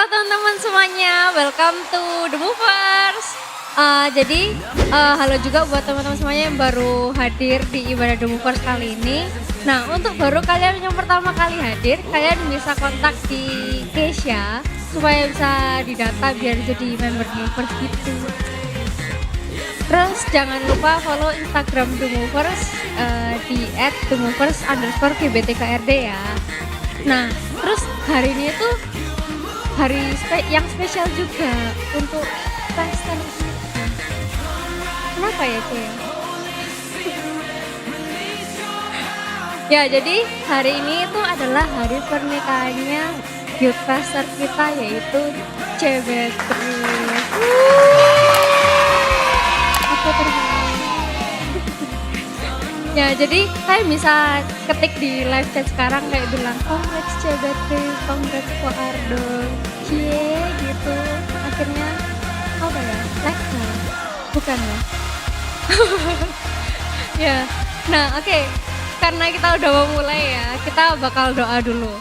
teman-teman semuanya, welcome to The Movers. Halo juga buat teman-teman semuanya yang baru hadir di ibadah The Movers kali ini. Nah, untuk baru kalian yang pertama kali hadir, kalian bisa kontak di Keisha supaya bisa didata biar jadi member The Movers gitu. Terus jangan lupa follow Instagram The Movers di @themovers_gbtkrd ya. Nah, terus hari ini tuh hari yang spesial juga untuk pastor kita. Kenapa ya, Cil? Ya, jadi hari ini itu adalah hari pernikahannya youth pastor kita, yaitu Cebetri. Aku terharu. Ya, jadi kalian bisa ketik di live chat sekarang kayak bilang congrats Cebetri, congrats Ko Ardo, cie gitu. Akhirnya apa ya? Like bukan ya? Ya, nah oke. Karena kita udah mau mulai ya, kita bakal doa dulu.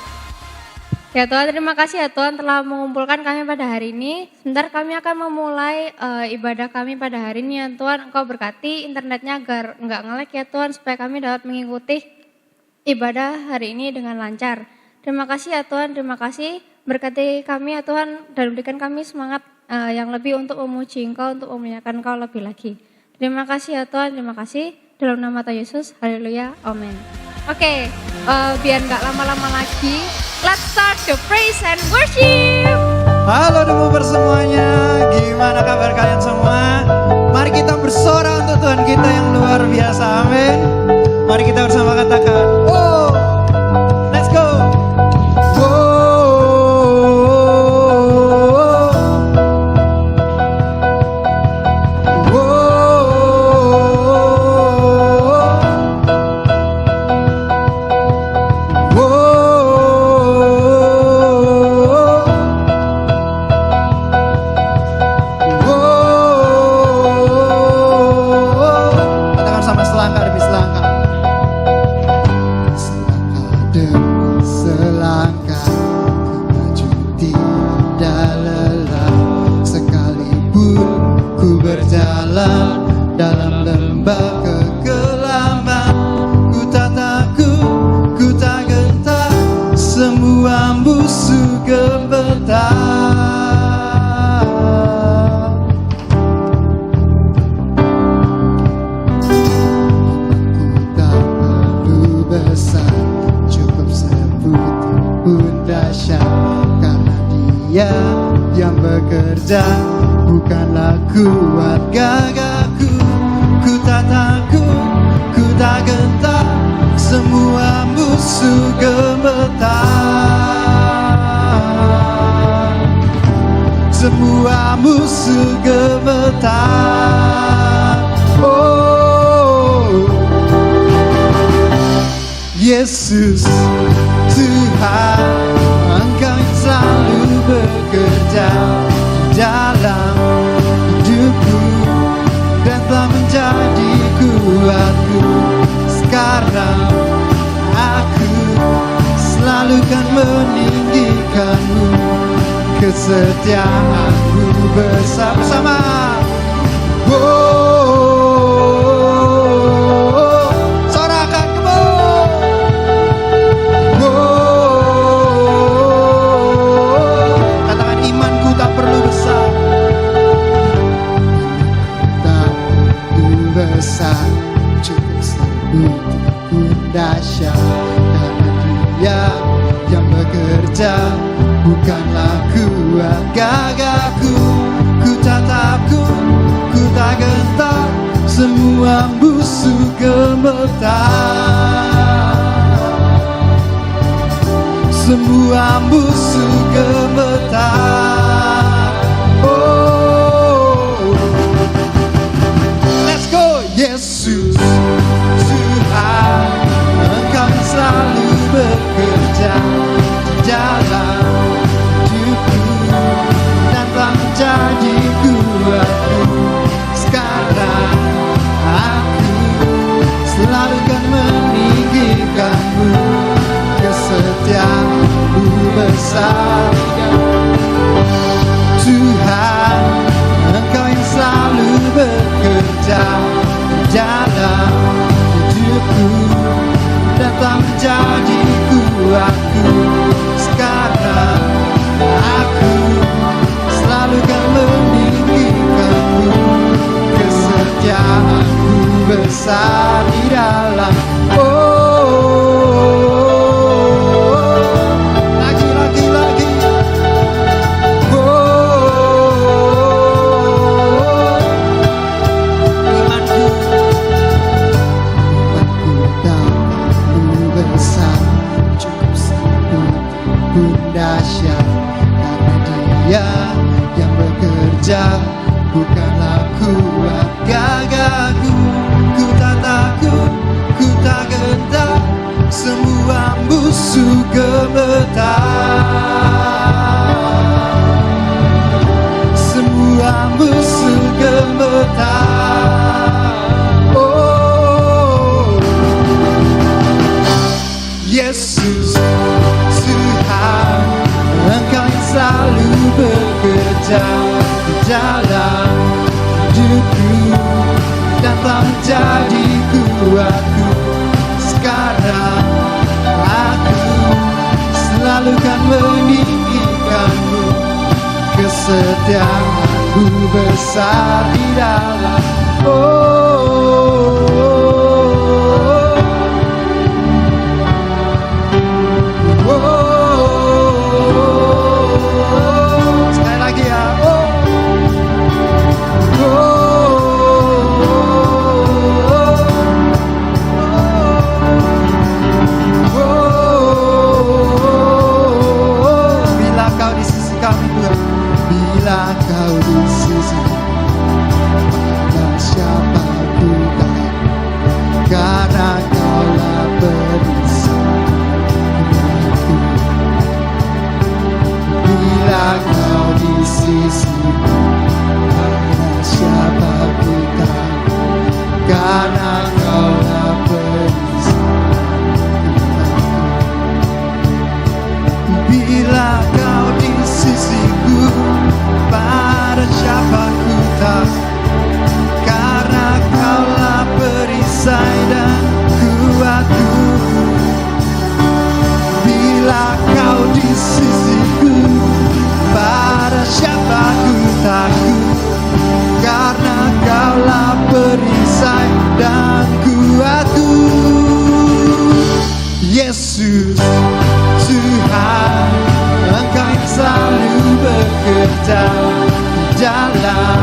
Ya Tuhan, terima kasih ya Tuhan telah mengumpulkan kami pada hari ini. Sebentar kami akan memulai ibadah kami pada hari ini ya Tuhan. Engkau berkati internetnya agar enggak nge-lag ya Tuhan, supaya kami dapat mengikuti ibadah hari ini dengan lancar. Terima kasih ya Tuhan, terima kasih. Berkati kami ya Tuhan dan berikan kami semangat yang lebih untuk memuji Engkau, untuk memuliakan Engkau lebih lagi. Terima kasih ya Tuhan, terima kasih. Dalam nama Tuhan Yesus, haleluya, amin. Oke, biar nggak lama-lama lagi, let's start the praise and worship. Halo The Movers semuanya, gimana kabar kalian semua? Mari kita bersorak untuk Tuhan kita yang luar biasa, amin. Mari kita bersama katakan, oh, let's go. Dalam lembah kegelapan, ku tak takut, ku tak gentar, semua musuh gemetar. Ku tak perlu besar, cukup sebut pun dahsyat, karena Dia yang bekerja, bukanlah kuat gagahku. Ku tak takut, ku tak gentar, semua musuh gemetar. Semua musuh gemetar. Oh, Yesus Tuhan, Engkau yang selalu bekerja dalam hidupku dan telah menjadi kuatku. Sekarang aku selalu kan meninggikanmu, kesetiaanmu bersama-sama. Sorakan kamu. Katakan imanku tak perlu besar, besar, cukup sebut pun dahsyat, karena Dia yang bekerja, bukanlah kuat gagahku. Ku tak takut, ku tak gentar, semua musuh gemetar. Semua musuh gemetar. Oh, Yesus Tuhan, Engkau yang selalu bekerja dalam hidupku dan telah menjadi kuatku. Sekarang aku selalu kan meninggikanmu, kesetiaanmu besar. aku. Sekarang aku selalu kan meninggikanmu, kesetiaanku besar di dalam. Dahsyat karena Dia yang bekerja, bukanlah kuat gagahku. Ku tak takut, ku tak gentar, semua musuh gemetar, semua musuh gemetar. Oh, Yesus Tuhan, Engkau yang selalu bekerja di dalam hidupku dan telah menjadi kuatku. Sekarang aku selalu kan meninggikanmu, kesetiaanmu besar di dalam. Sekali lagi ya. Bila kau di sisi kami Tuhan, bila kau di sisi pada siapa ku takut, karena Kaulah perisai hidupku. Bila kau di sisiku, pada siapa ku takut, karena Kaulah perisai hidupku. Bila kau di sisiku, pada siapa ku takut, karena Kaulah perisai dan kuatku. Bila kau di sisiku, pada siapa ku takut, karena Kaulah perisai dan kuatku. Yesus Tuhan, Engkau yang selalu bekerja di dalam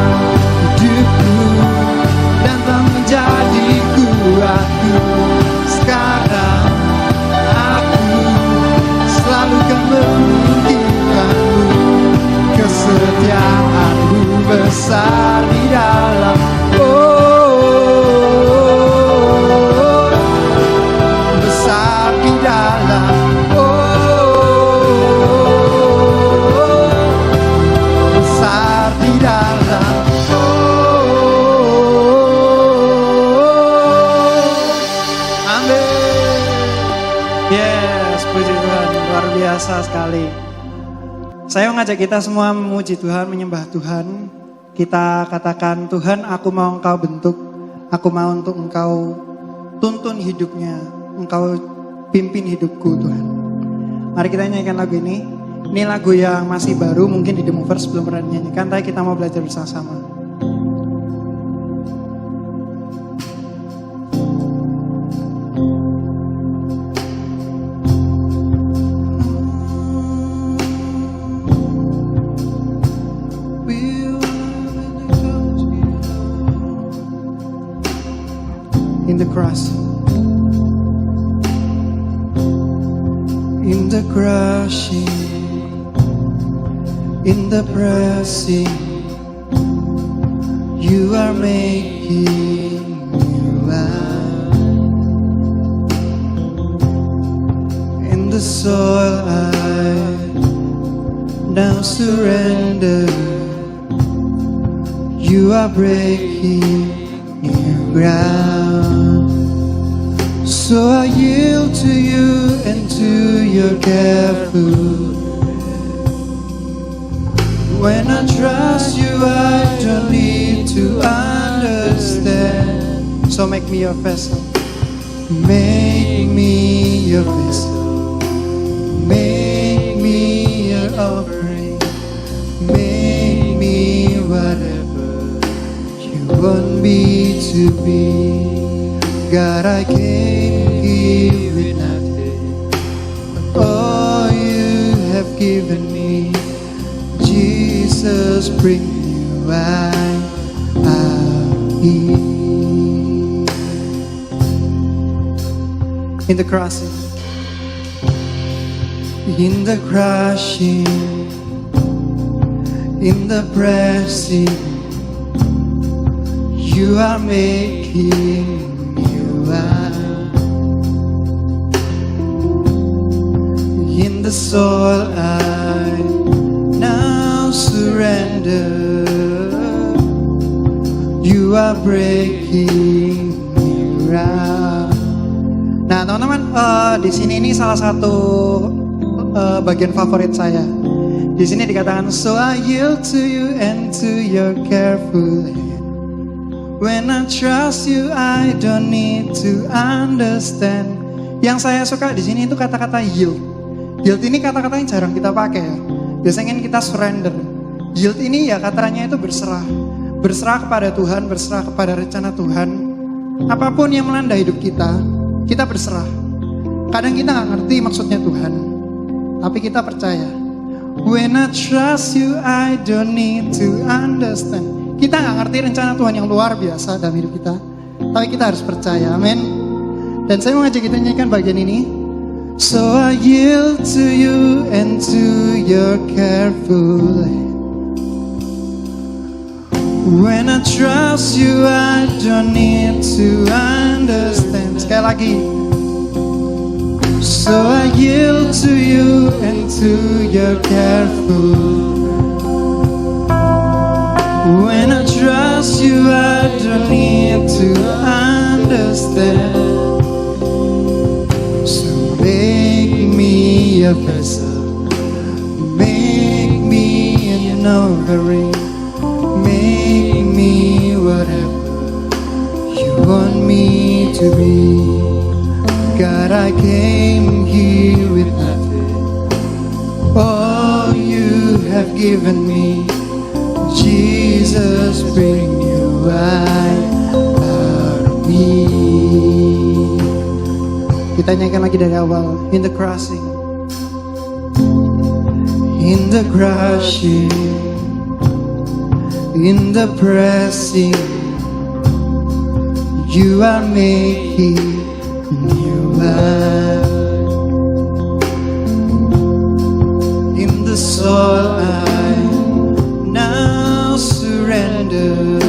hidupku dan telah menjadi kuatku. Sekarang aku selalu kan meninggikanmu, kesetiaanmu besar di dalam. Besar di dalam. Besar di dalam. Amin. Yes, puji Tuhan, luar biasa sekali. Saya mengajak kita semua memuji Tuhan, menyembah Tuhan. Kita katakan, Tuhan, aku mau Engkau bentuk, aku mau untuk Engkau tuntun hidupnya, Engkau pimpin hidupku Tuhan. Mari kita nyanyikan lagu ini. Ini lagu yang masih baru, mungkin di The Movers belum pernah dinyanyikan, tapi kita mau belajar bersama-sama. In the cross, in the crushing, in the pressing, you are making me laugh. In the soil I now surrender, you are breaking new ground. So I yield to you and to your careful. When I trust you, I don't need to understand. So make me your vessel. Make me your vessel. to be. God, I came here with nothing, but all you have given me. Jesus, bring you I am here. In the crossing, in the crushing, in the pressing, you are making you are. In the soul I now surrender. You are breaking me right. Nah teman-teman, di sini ini salah satu bagian favorit saya. Di sini dikatakan, so I yield to you and to your careful hand. When I trust you, I don't need to understand. Yang saya suka di sini itu kata-kata yield. Yield ini kata-kata yang jarang kita pakai ya. Biasanya kan kita surrender. Yield ini ya katanya itu berserah. Berserah kepada Tuhan, berserah kepada rencana Tuhan. Apapun yang melanda hidup kita berserah. Kadang kita gak ngerti maksudnya Tuhan, tapi kita percaya. When I trust you, I don't need to understand. Kita gak ngerti rencana Tuhan yang luar biasa dalam hidup kita, tapi kita harus percaya, amin. Dan saya mau ngajak kita nyanyikan bagian ini. So I yield to you and to your careful hand. When I trust you, I don't need to understand. Sekali lagi. So I yield to you and to your careful. When I trust you, I don't need to understand. So make me a vessel, make me an offering, make me whatever you want me to be. God, I came here with nothing. All you have given me. Jesus, bring you out of me. Kita nyanyikan lagi dari awal. In the crossing, in the crushing, in the pressing, you are making new life. In the soul I now surrender.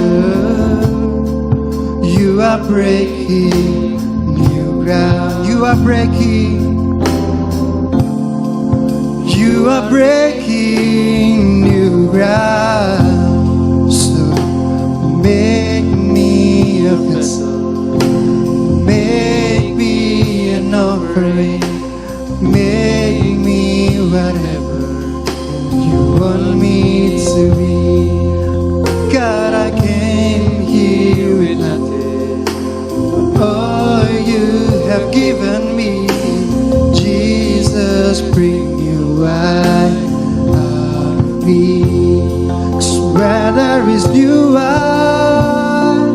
You are breaking new ground. You are breaking. You are breaking new ground. So make me a vessel, make me an offering, make me whatever you want me to be. God, I came here with nothing, but all you have given me. Jesus, bring you out of me. 'Cause where there is new life,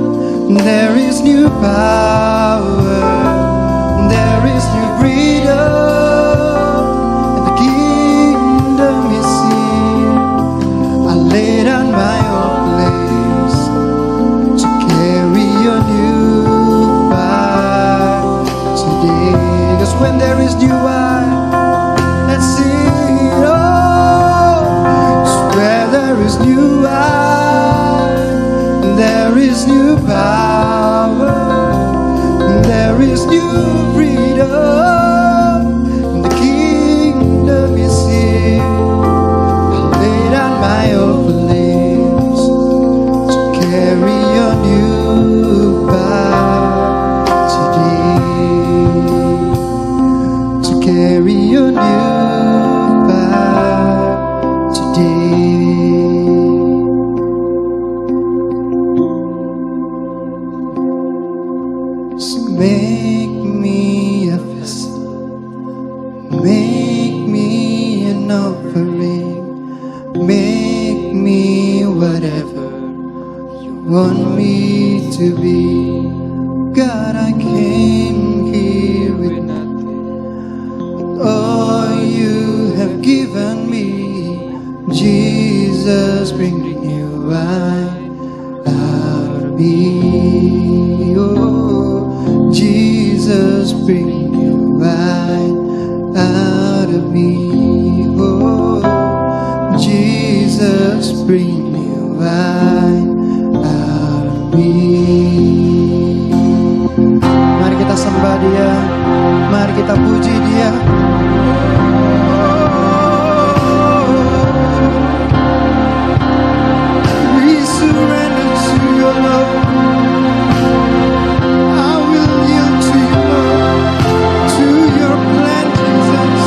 there is new power, there is new freedom, and the kingdom is here. I lay down my own place to carry your new fire today. 'Cause when there is new wine, let's sing it all. 'Cause where there is new wine, there is new power, there is new freedom, and the kingdom is here. I lay down my old flames to carry your new fire today, to carry your new fire today. So make me a vessel, make me an offering, make me whatever you want me to be. God, I came here with nothing. All you have given me, Jesus, bring new wine out of me. Oh, Jesus, bring new wine out of me. Oh, Jesus, bring new wine out of me. Mari kita sembah Dia, mari kita puji Dia. We surrender to your love. I will yield to you, Lord, to your plan, Jesus.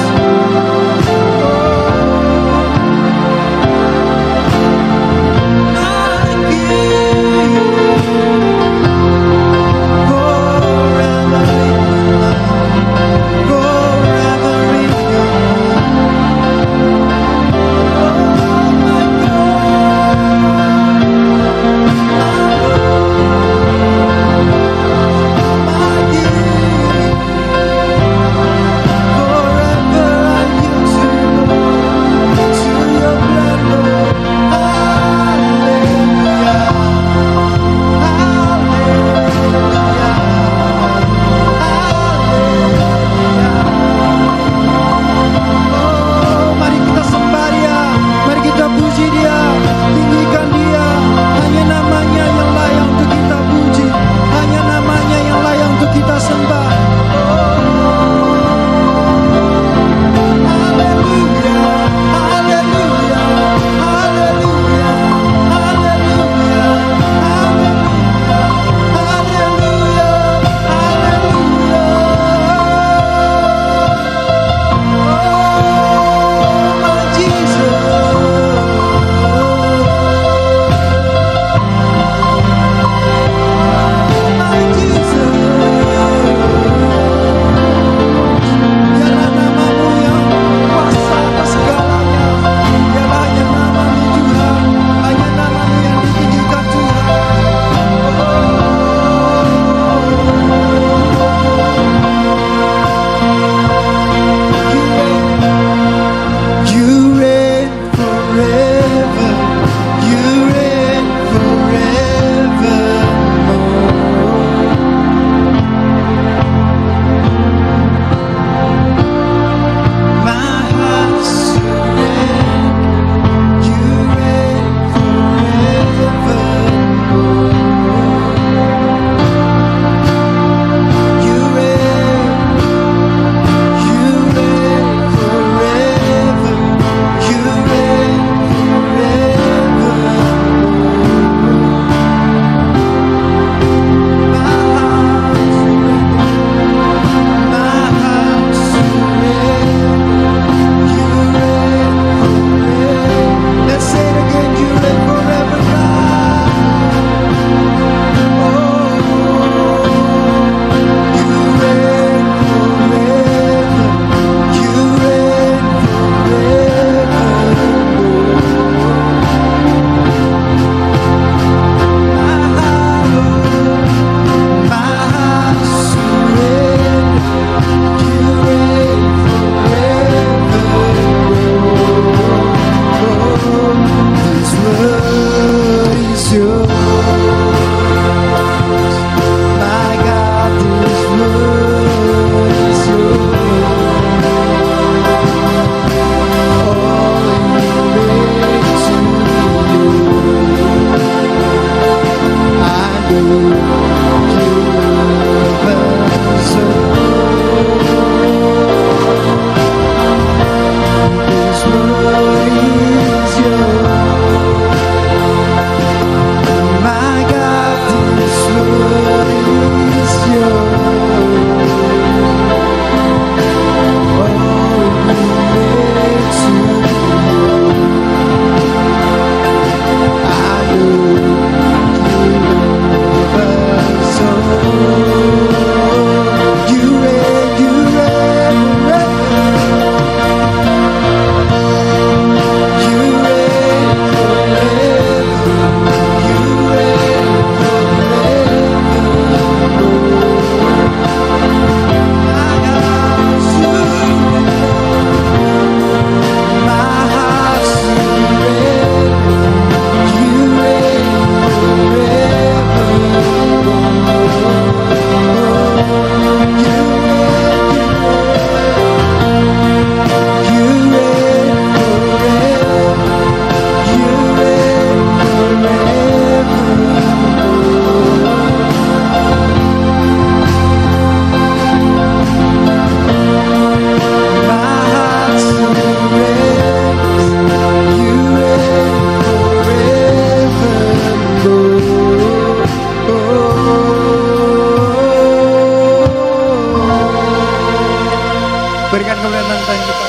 Berikan kemuliaan Tuhan kita.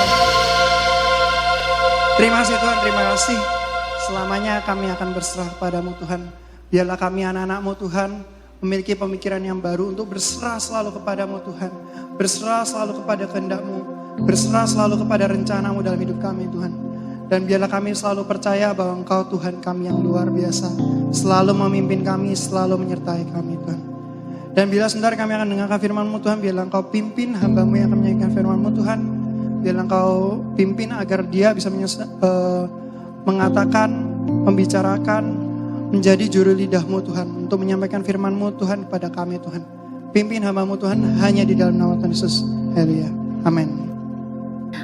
Terima kasih Tuhan, terima kasih. Selamanya kami akan berserah padamu Tuhan. Biarlah kami anak-anakmu Tuhan memiliki pemikiran yang baru untuk berserah selalu kepadamu Tuhan. Berserah selalu kepada kehendak-Mu. Berserah selalu kepada rencana-Mu dalam hidup kami Tuhan. Dan biarlah kami selalu percaya bahwa Engkau Tuhan kami yang luar biasa. Selalu memimpin kami, selalu menyertai kami Tuhan. Dan bila sebentar kami akan dengarkan firman-Mu Tuhan, biarlah Engkau pimpin hamba-Mu yang akan menyampaikan firman-Mu Tuhan. Biarlah Engkau pimpin agar dia bisa mengatakan, membicarakan, menjadi juru lidah-Mu Tuhan. Untuk menyampaikan firman-Mu Tuhan kepada kami Tuhan. Pimpin hamba-Mu Tuhan hanya di dalam nama Tuhan Yesus. Haleluya. Amin.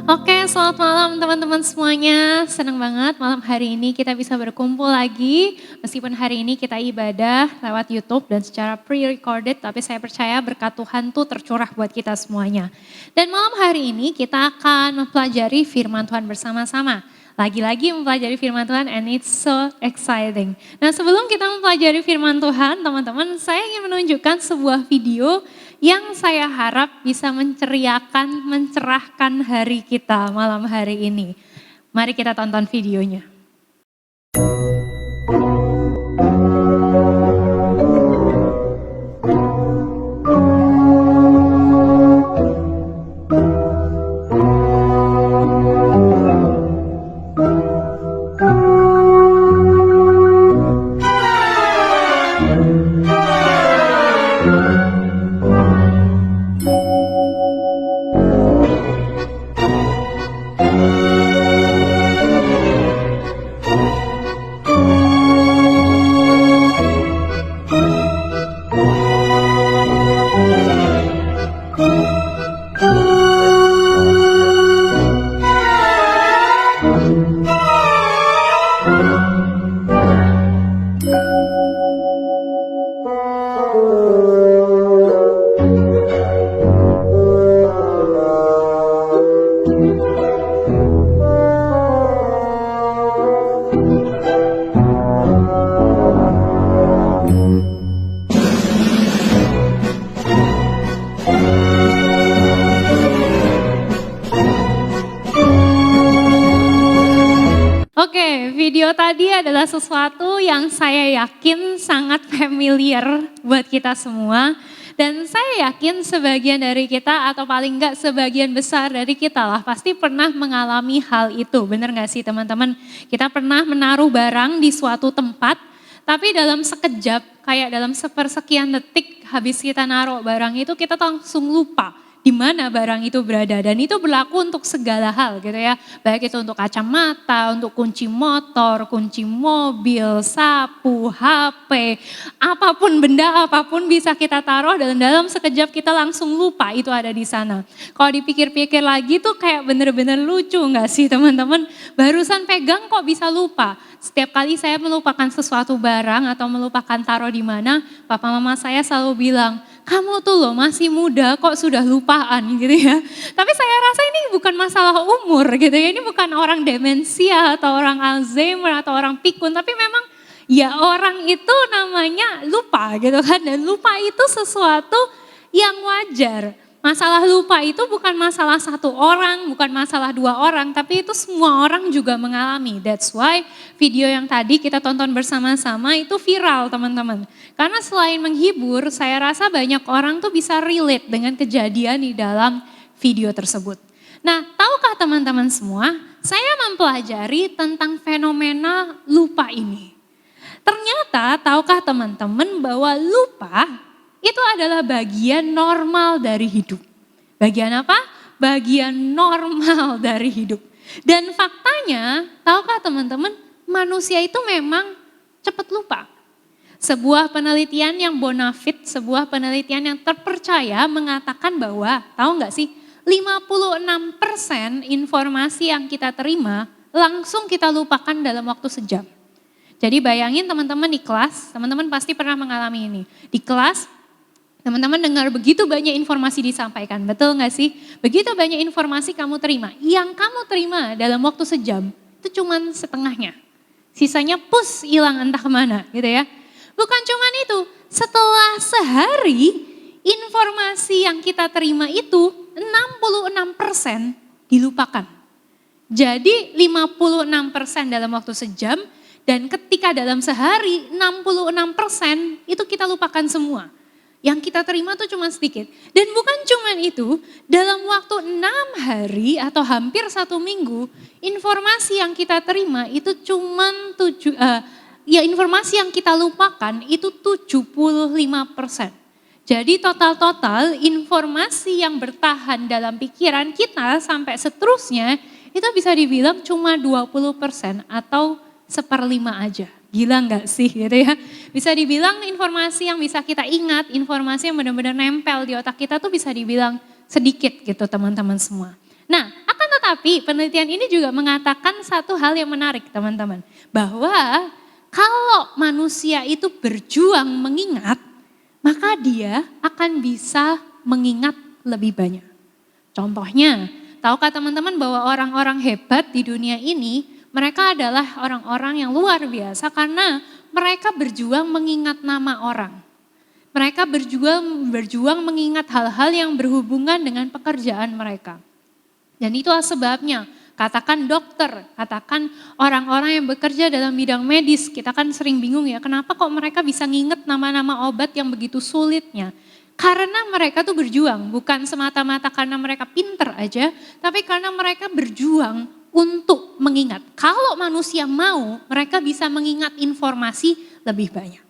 Oke, selamat malam teman-teman semuanya. Senang banget malam hari ini kita bisa berkumpul lagi. Meskipun hari ini kita ibadah lewat YouTube dan secara pre-recorded, tapi saya percaya berkat Tuhan tuh tercurah buat kita semuanya. Dan malam hari ini kita akan mempelajari firman Tuhan bersama-sama. Lagi-lagi mempelajari firman Tuhan and it's so exciting. Nah, sebelum kita mempelajari firman Tuhan, teman-teman, saya ingin menunjukkan sebuah video yang saya harap bisa menceriakan, mencerahkan hari kita malam hari ini. Mari kita tonton videonya. Video tadi adalah sesuatu yang saya yakin sangat familiar buat kita semua. Dan saya yakin sebagian dari kita atau paling enggak sebagian besar dari kita lah pasti pernah mengalami hal itu. Benar gak sih teman-teman? Kita pernah menaruh barang di suatu tempat, tapi dalam sekejap, kayak dalam sepersekian detik habis kita naruh barang itu kita langsung lupa di mana barang itu berada, dan itu berlaku untuk segala hal gitu ya, baik itu untuk kacamata, untuk kunci motor, kunci mobil, sapu, HP, apapun benda apapun bisa kita taruh dan dalam sekejap kita langsung lupa itu ada di sana. Kalau dipikir-pikir lagi tuh kayak bener-bener lucu nggak sih teman-teman? Barusan pegang kok bisa lupa. Setiap kali saya melupakan sesuatu barang atau melupakan taruh di mana, papa mama saya selalu bilang, kamu tuh loh masih muda kok sudah lupaan gitu ya. Tapi saya rasa ini bukan masalah umur gitu ya. Ini bukan orang demensia atau orang Alzheimer atau orang pikun. Tapi memang ya orang itu namanya lupa gitu kan. Dan lupa itu sesuatu yang wajar. Masalah lupa itu bukan masalah satu orang, bukan masalah dua orang, tapi itu semua orang juga mengalami. That's why video yang tadi kita tonton bersama-sama itu viral teman-teman. Karena selain menghibur, saya rasa banyak orang tuh bisa relate dengan kejadian di dalam video tersebut. Nah, tahukah teman-teman semua, saya mempelajari tentang fenomena lupa ini. Ternyata tahukah teman-teman bahwa lupa itu adalah bagian normal dari hidup. Bagian apa? Bagian normal dari hidup. Dan faktanya, tahukah teman-teman, manusia itu memang cepat lupa. Sebuah penelitian yang bonafit, sebuah penelitian yang terpercaya mengatakan bahwa, tahu nggak sih, 56% informasi yang kita terima langsung kita lupakan dalam waktu sejam. Jadi bayangin teman-teman di kelas, teman-teman pasti pernah mengalami ini. Di kelas, teman-teman dengar begitu banyak informasi disampaikan, betul gak sih? Begitu banyak informasi kamu terima, yang kamu terima dalam waktu sejam, itu cuman setengahnya. Sisanya pus hilang entah kemana gitu ya. Bukan cuman itu, setelah sehari informasi yang kita terima itu 66% dilupakan. Jadi 56% dalam waktu sejam, dan ketika dalam sehari 66% itu kita lupakan semua. Yang kita terima tuh cuma sedikit. Dan bukan cuma itu, dalam waktu 6 hari atau hampir 1 minggu, informasi yang kita terima itu cuma informasi yang kita lupakan itu 75%. Jadi total informasi yang bertahan dalam pikiran kita sampai seterusnya itu bisa dibilang cuma 20% atau 1/5 aja. Gila nggak sih gitu ya. Bisa dibilang informasi yang bisa kita ingat, informasi yang benar-benar nempel di otak kita tuh bisa dibilang sedikit gitu teman-teman semua. Nah, akan tetapi penelitian ini juga mengatakan satu hal yang menarik teman-teman. Bahwa kalau manusia itu berjuang mengingat, maka dia akan bisa mengingat lebih banyak. Contohnya, tahukah teman-teman bahwa orang-orang hebat di dunia ini mereka adalah orang-orang yang luar biasa karena mereka berjuang mengingat nama orang. Mereka berjuang mengingat hal-hal yang berhubungan dengan pekerjaan mereka. Dan itulah sebabnya, katakan dokter, katakan orang-orang yang bekerja dalam bidang medis, kita kan sering bingung ya, kenapa kok mereka bisa nginget nama-nama obat yang begitu sulitnya. Karena mereka tuh berjuang, bukan semata-mata karena mereka pinter aja, tapi karena mereka berjuang untuk mengingat. Kalau manusia mau, mereka bisa mengingat informasi lebih banyak.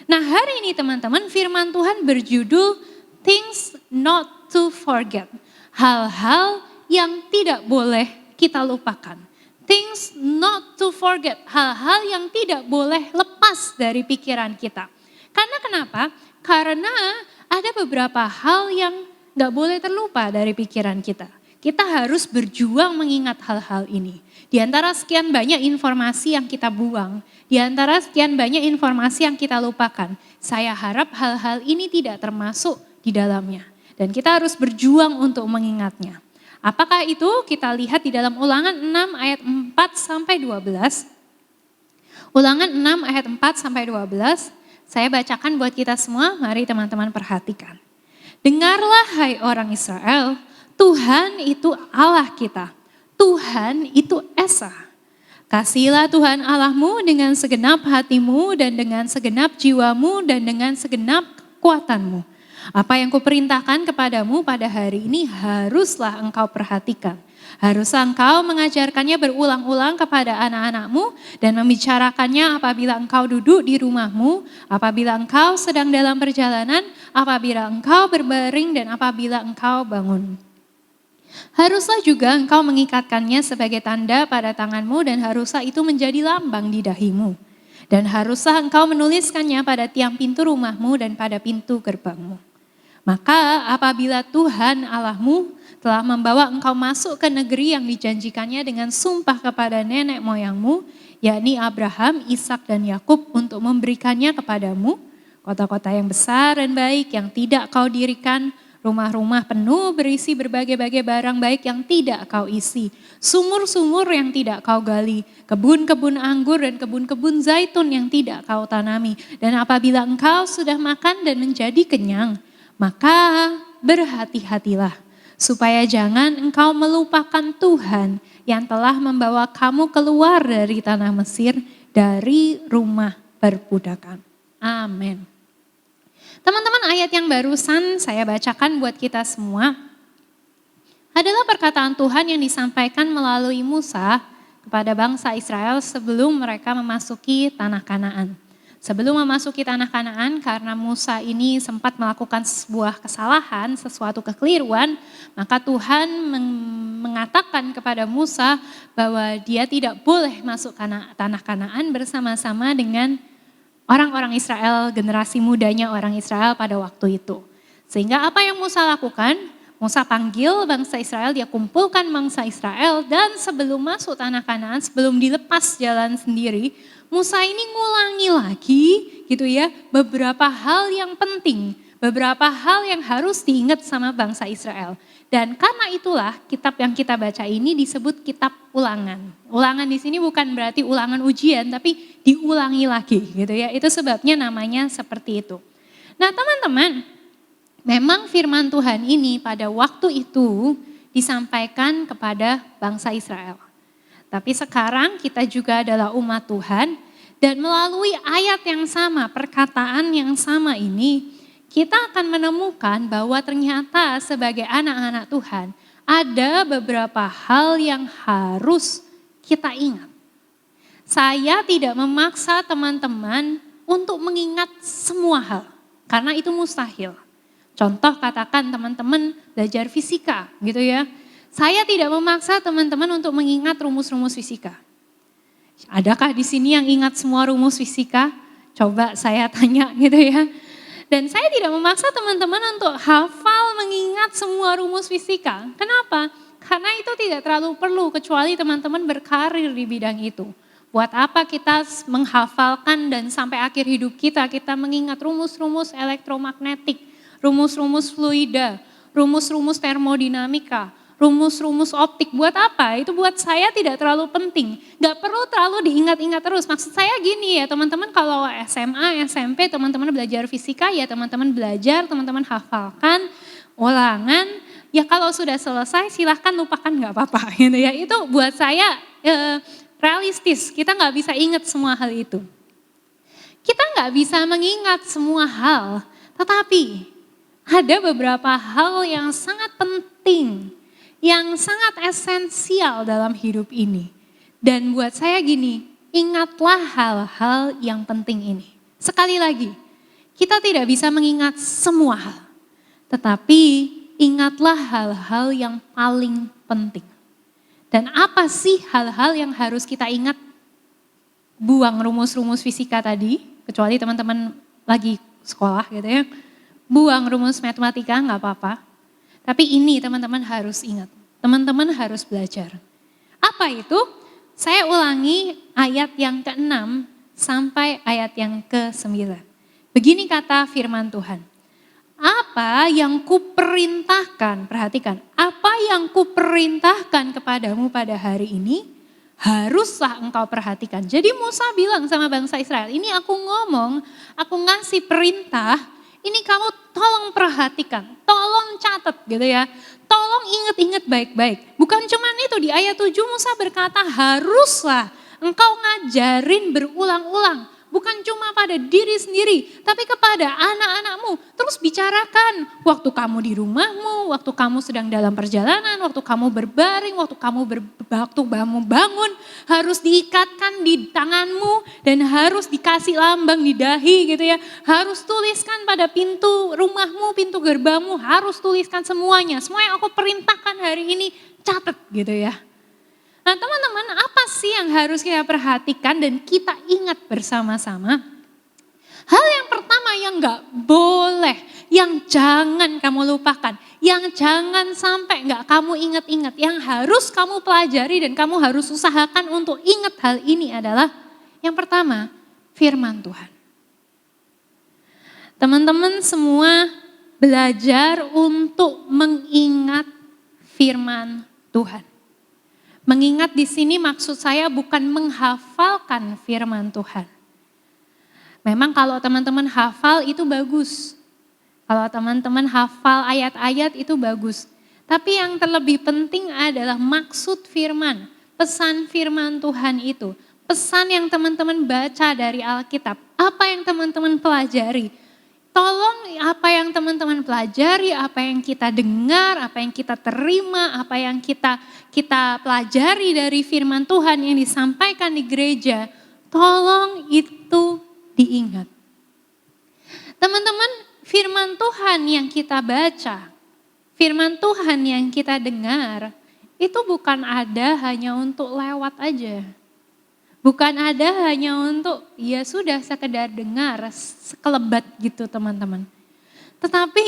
Nah, hari ini teman-teman, firman Tuhan berjudul Things Not to Forget. Hal-hal yang tidak boleh kita lupakan. Things not to forget. Hal-hal yang tidak boleh lepas dari pikiran kita. Karena kenapa? Karena ada beberapa hal yang gak boleh terlupa dari pikiran kita. Kita harus berjuang mengingat hal-hal ini. Di antara sekian banyak informasi yang kita buang, di antara sekian banyak informasi yang kita lupakan, saya harap hal-hal ini tidak termasuk di dalamnya. Dan kita harus berjuang untuk mengingatnya. Apakah itu? Kita lihat di dalam Ulangan 6 ayat 4 sampai 12. Ulangan 6 ayat 4 sampai 12, saya bacakan buat kita semua, mari teman-teman perhatikan. Dengarlah hai orang Israel, Tuhan itu Allah kita, Tuhan itu Esa. Kasihilah Tuhan Allahmu dengan segenap hatimu dan dengan segenap jiwamu dan dengan segenap kekuatanmu. Apa yang kuperintahkan kepadamu pada hari ini haruslah engkau perhatikan. Haruslah engkau mengajarkannya berulang-ulang kepada anak-anakmu dan membicarakannya apabila engkau duduk di rumahmu, apabila engkau sedang dalam perjalanan, apabila engkau berbaring dan apabila engkau bangun. Haruslah juga engkau mengikatkannya sebagai tanda pada tanganmu dan haruslah itu menjadi lambang di dahimu. Dan haruslah engkau menuliskannya pada tiang pintu rumahmu dan pada pintu gerbangmu. Maka apabila Tuhan Allahmu telah membawa engkau masuk ke negeri yang dijanjikannya dengan sumpah kepada nenek moyangmu, yakni Abraham, Ishak dan Yakub untuk memberikannya kepadamu, kota-kota yang besar dan baik yang tidak kau dirikan, rumah-rumah penuh berisi berbagai-bagai barang baik yang tidak kau isi, sumur-sumur yang tidak kau gali, kebun-kebun anggur dan kebun-kebun zaitun yang tidak kau tanami. Dan apabila engkau sudah makan dan menjadi kenyang, maka berhati-hatilah supaya jangan engkau melupakan Tuhan yang telah membawa kamu keluar dari tanah Mesir, dari rumah perbudakan. Amin. Teman-teman, ayat yang barusan saya bacakan buat kita semua adalah perkataan Tuhan yang disampaikan melalui Musa kepada bangsa Israel sebelum mereka memasuki tanah Kanaan. Sebelum memasuki tanah Kanaan, karena Musa ini sempat melakukan sebuah kesalahan, sesuatu kekeliruan, maka Tuhan mengatakan kepada Musa bahwa dia tidak boleh masuk tanah Kanaan bersama-sama dengan orang-orang Israel, generasi mudanya orang Israel pada waktu itu. Sehingga apa yang Musa lakukan? Musa panggil bangsa Israel, dia kumpulkan bangsa Israel, dan sebelum masuk tanah Kanaan, sebelum dilepas jalan sendiri, Musa ini ngulangi lagi gitu ya, beberapa hal yang penting, beberapa hal yang harus diingat sama bangsa Israel. Dan karena itulah kitab yang kita baca ini disebut kitab ulangan. Ulangan di sini bukan berarti ulangan ujian, tapi diulangi lagi gitu ya. Itu sebabnya namanya seperti itu. Nah teman-teman, memang firman Tuhan ini pada waktu itu disampaikan kepada bangsa Israel. Tapi sekarang kita juga adalah umat Tuhan dan melalui ayat yang sama, perkataan yang sama ini, kita akan menemukan bahwa ternyata sebagai anak-anak Tuhan ada beberapa hal yang harus kita ingat. Saya tidak memaksa teman-teman untuk mengingat semua hal, karena itu mustahil. Contoh katakan teman-teman belajar fisika gitu ya. Saya tidak memaksa teman-teman untuk mengingat rumus-rumus fisika. Adakah di sini yang ingat semua rumus fisika? Coba saya tanya gitu ya. Dan saya tidak memaksa teman-teman untuk hafal mengingat semua rumus fisika. Kenapa? Karena itu tidak terlalu perlu kecuali teman-teman berkarir di bidang itu. Buat apa kita menghafalkan dan sampai akhir hidup kita mengingat rumus-rumus elektromagnetik, rumus-rumus fluida, rumus-rumus termodinamika, rumus-rumus optik. Buat apa? Itu buat saya tidak terlalu penting. Gak perlu terlalu diingat-ingat terus. Maksud saya gini ya teman-teman, kalau SMA, SMP teman-teman belajar fisika ya teman-teman belajar, teman-teman hafalkan, ulangan. Ya kalau sudah selesai silahkan lupakan gak apa-apa gitu ya. Itu buat saya realistis, kita nggak bisa ingat semua hal itu. Kita nggak bisa mengingat semua hal, tetapi ada beberapa hal yang sangat penting, yang sangat esensial dalam hidup ini. Dan buat saya gini, ingatlah hal-hal yang penting ini. Sekali lagi, kita tidak bisa mengingat semua hal, tetapi ingatlah hal-hal yang paling penting. Dan apa sih hal-hal yang harus kita ingat? Buang rumus-rumus fisika tadi, kecuali teman-teman lagi sekolah gitu ya. Buang rumus matematika nggak apa-apa. Tapi ini teman-teman harus ingat, teman-teman harus belajar. Apa itu? Saya ulangi ayat yang ke-6 sampai ayat yang ke-9. Begini kata firman Tuhan. Apa yang kuperintahkan, perhatikan, apa yang kuperintahkan kepadamu pada hari ini, haruslah engkau perhatikan. Jadi Musa bilang sama bangsa Israel, ini aku ngomong, aku ngasih perintah, ini kamu tolong perhatikan, tolong catat gitu ya. Tolong ingat-ingat baik-baik. Bukan cuma itu, di ayat 7 Musa berkata haruslah engkau ngajarin berulang-ulang. Bukan cuma pada diri sendiri, tapi kepada anak-anakmu. Terus bicarakan waktu kamu di rumahmu, waktu kamu sedang dalam perjalanan, waktu kamu berbaring, waktu kamu bangun, harus diikatkan di tanganmu dan harus dikasih lambang di dahi gitu ya. Harus tuliskan pada pintu rumahmu, pintu gerbangmu, harus tuliskan semuanya. Semua yang aku perintahkan hari ini catat gitu ya. Nah teman-teman, apa sih yang harus kita perhatikan dan kita ingat bersama-sama? Hal yang pertama yang gak boleh, yang jangan kamu lupakan, yang jangan sampai gak kamu ingat-ingat, yang harus kamu pelajari dan kamu harus usahakan untuk ingat hal ini adalah yang pertama, firman Tuhan. Teman-teman semua belajar untuk mengingat firman Tuhan. Mengingat di sini maksud saya bukan menghafalkan firman Tuhan. Memang kalau teman-teman hafal itu bagus. Kalau teman-teman hafal ayat-ayat itu bagus. Tapi yang terlebih penting adalah maksud firman, pesan firman Tuhan itu. Pesan yang teman-teman baca dari Alkitab, apa yang teman-teman pelajari. Tolong apa yang teman-teman pelajari, apa yang kita dengar, apa yang kita terima, apa yang kita pelajari dari firman Tuhan yang disampaikan di gereja, tolong itu diingat. Teman-teman, firman Tuhan yang kita baca, firman Tuhan yang kita dengar, itu bukan ada hanya untuk lewat aja. Bukan ada hanya untuk ya sudah sekedar dengar sekelebat gitu teman-teman. Tetapi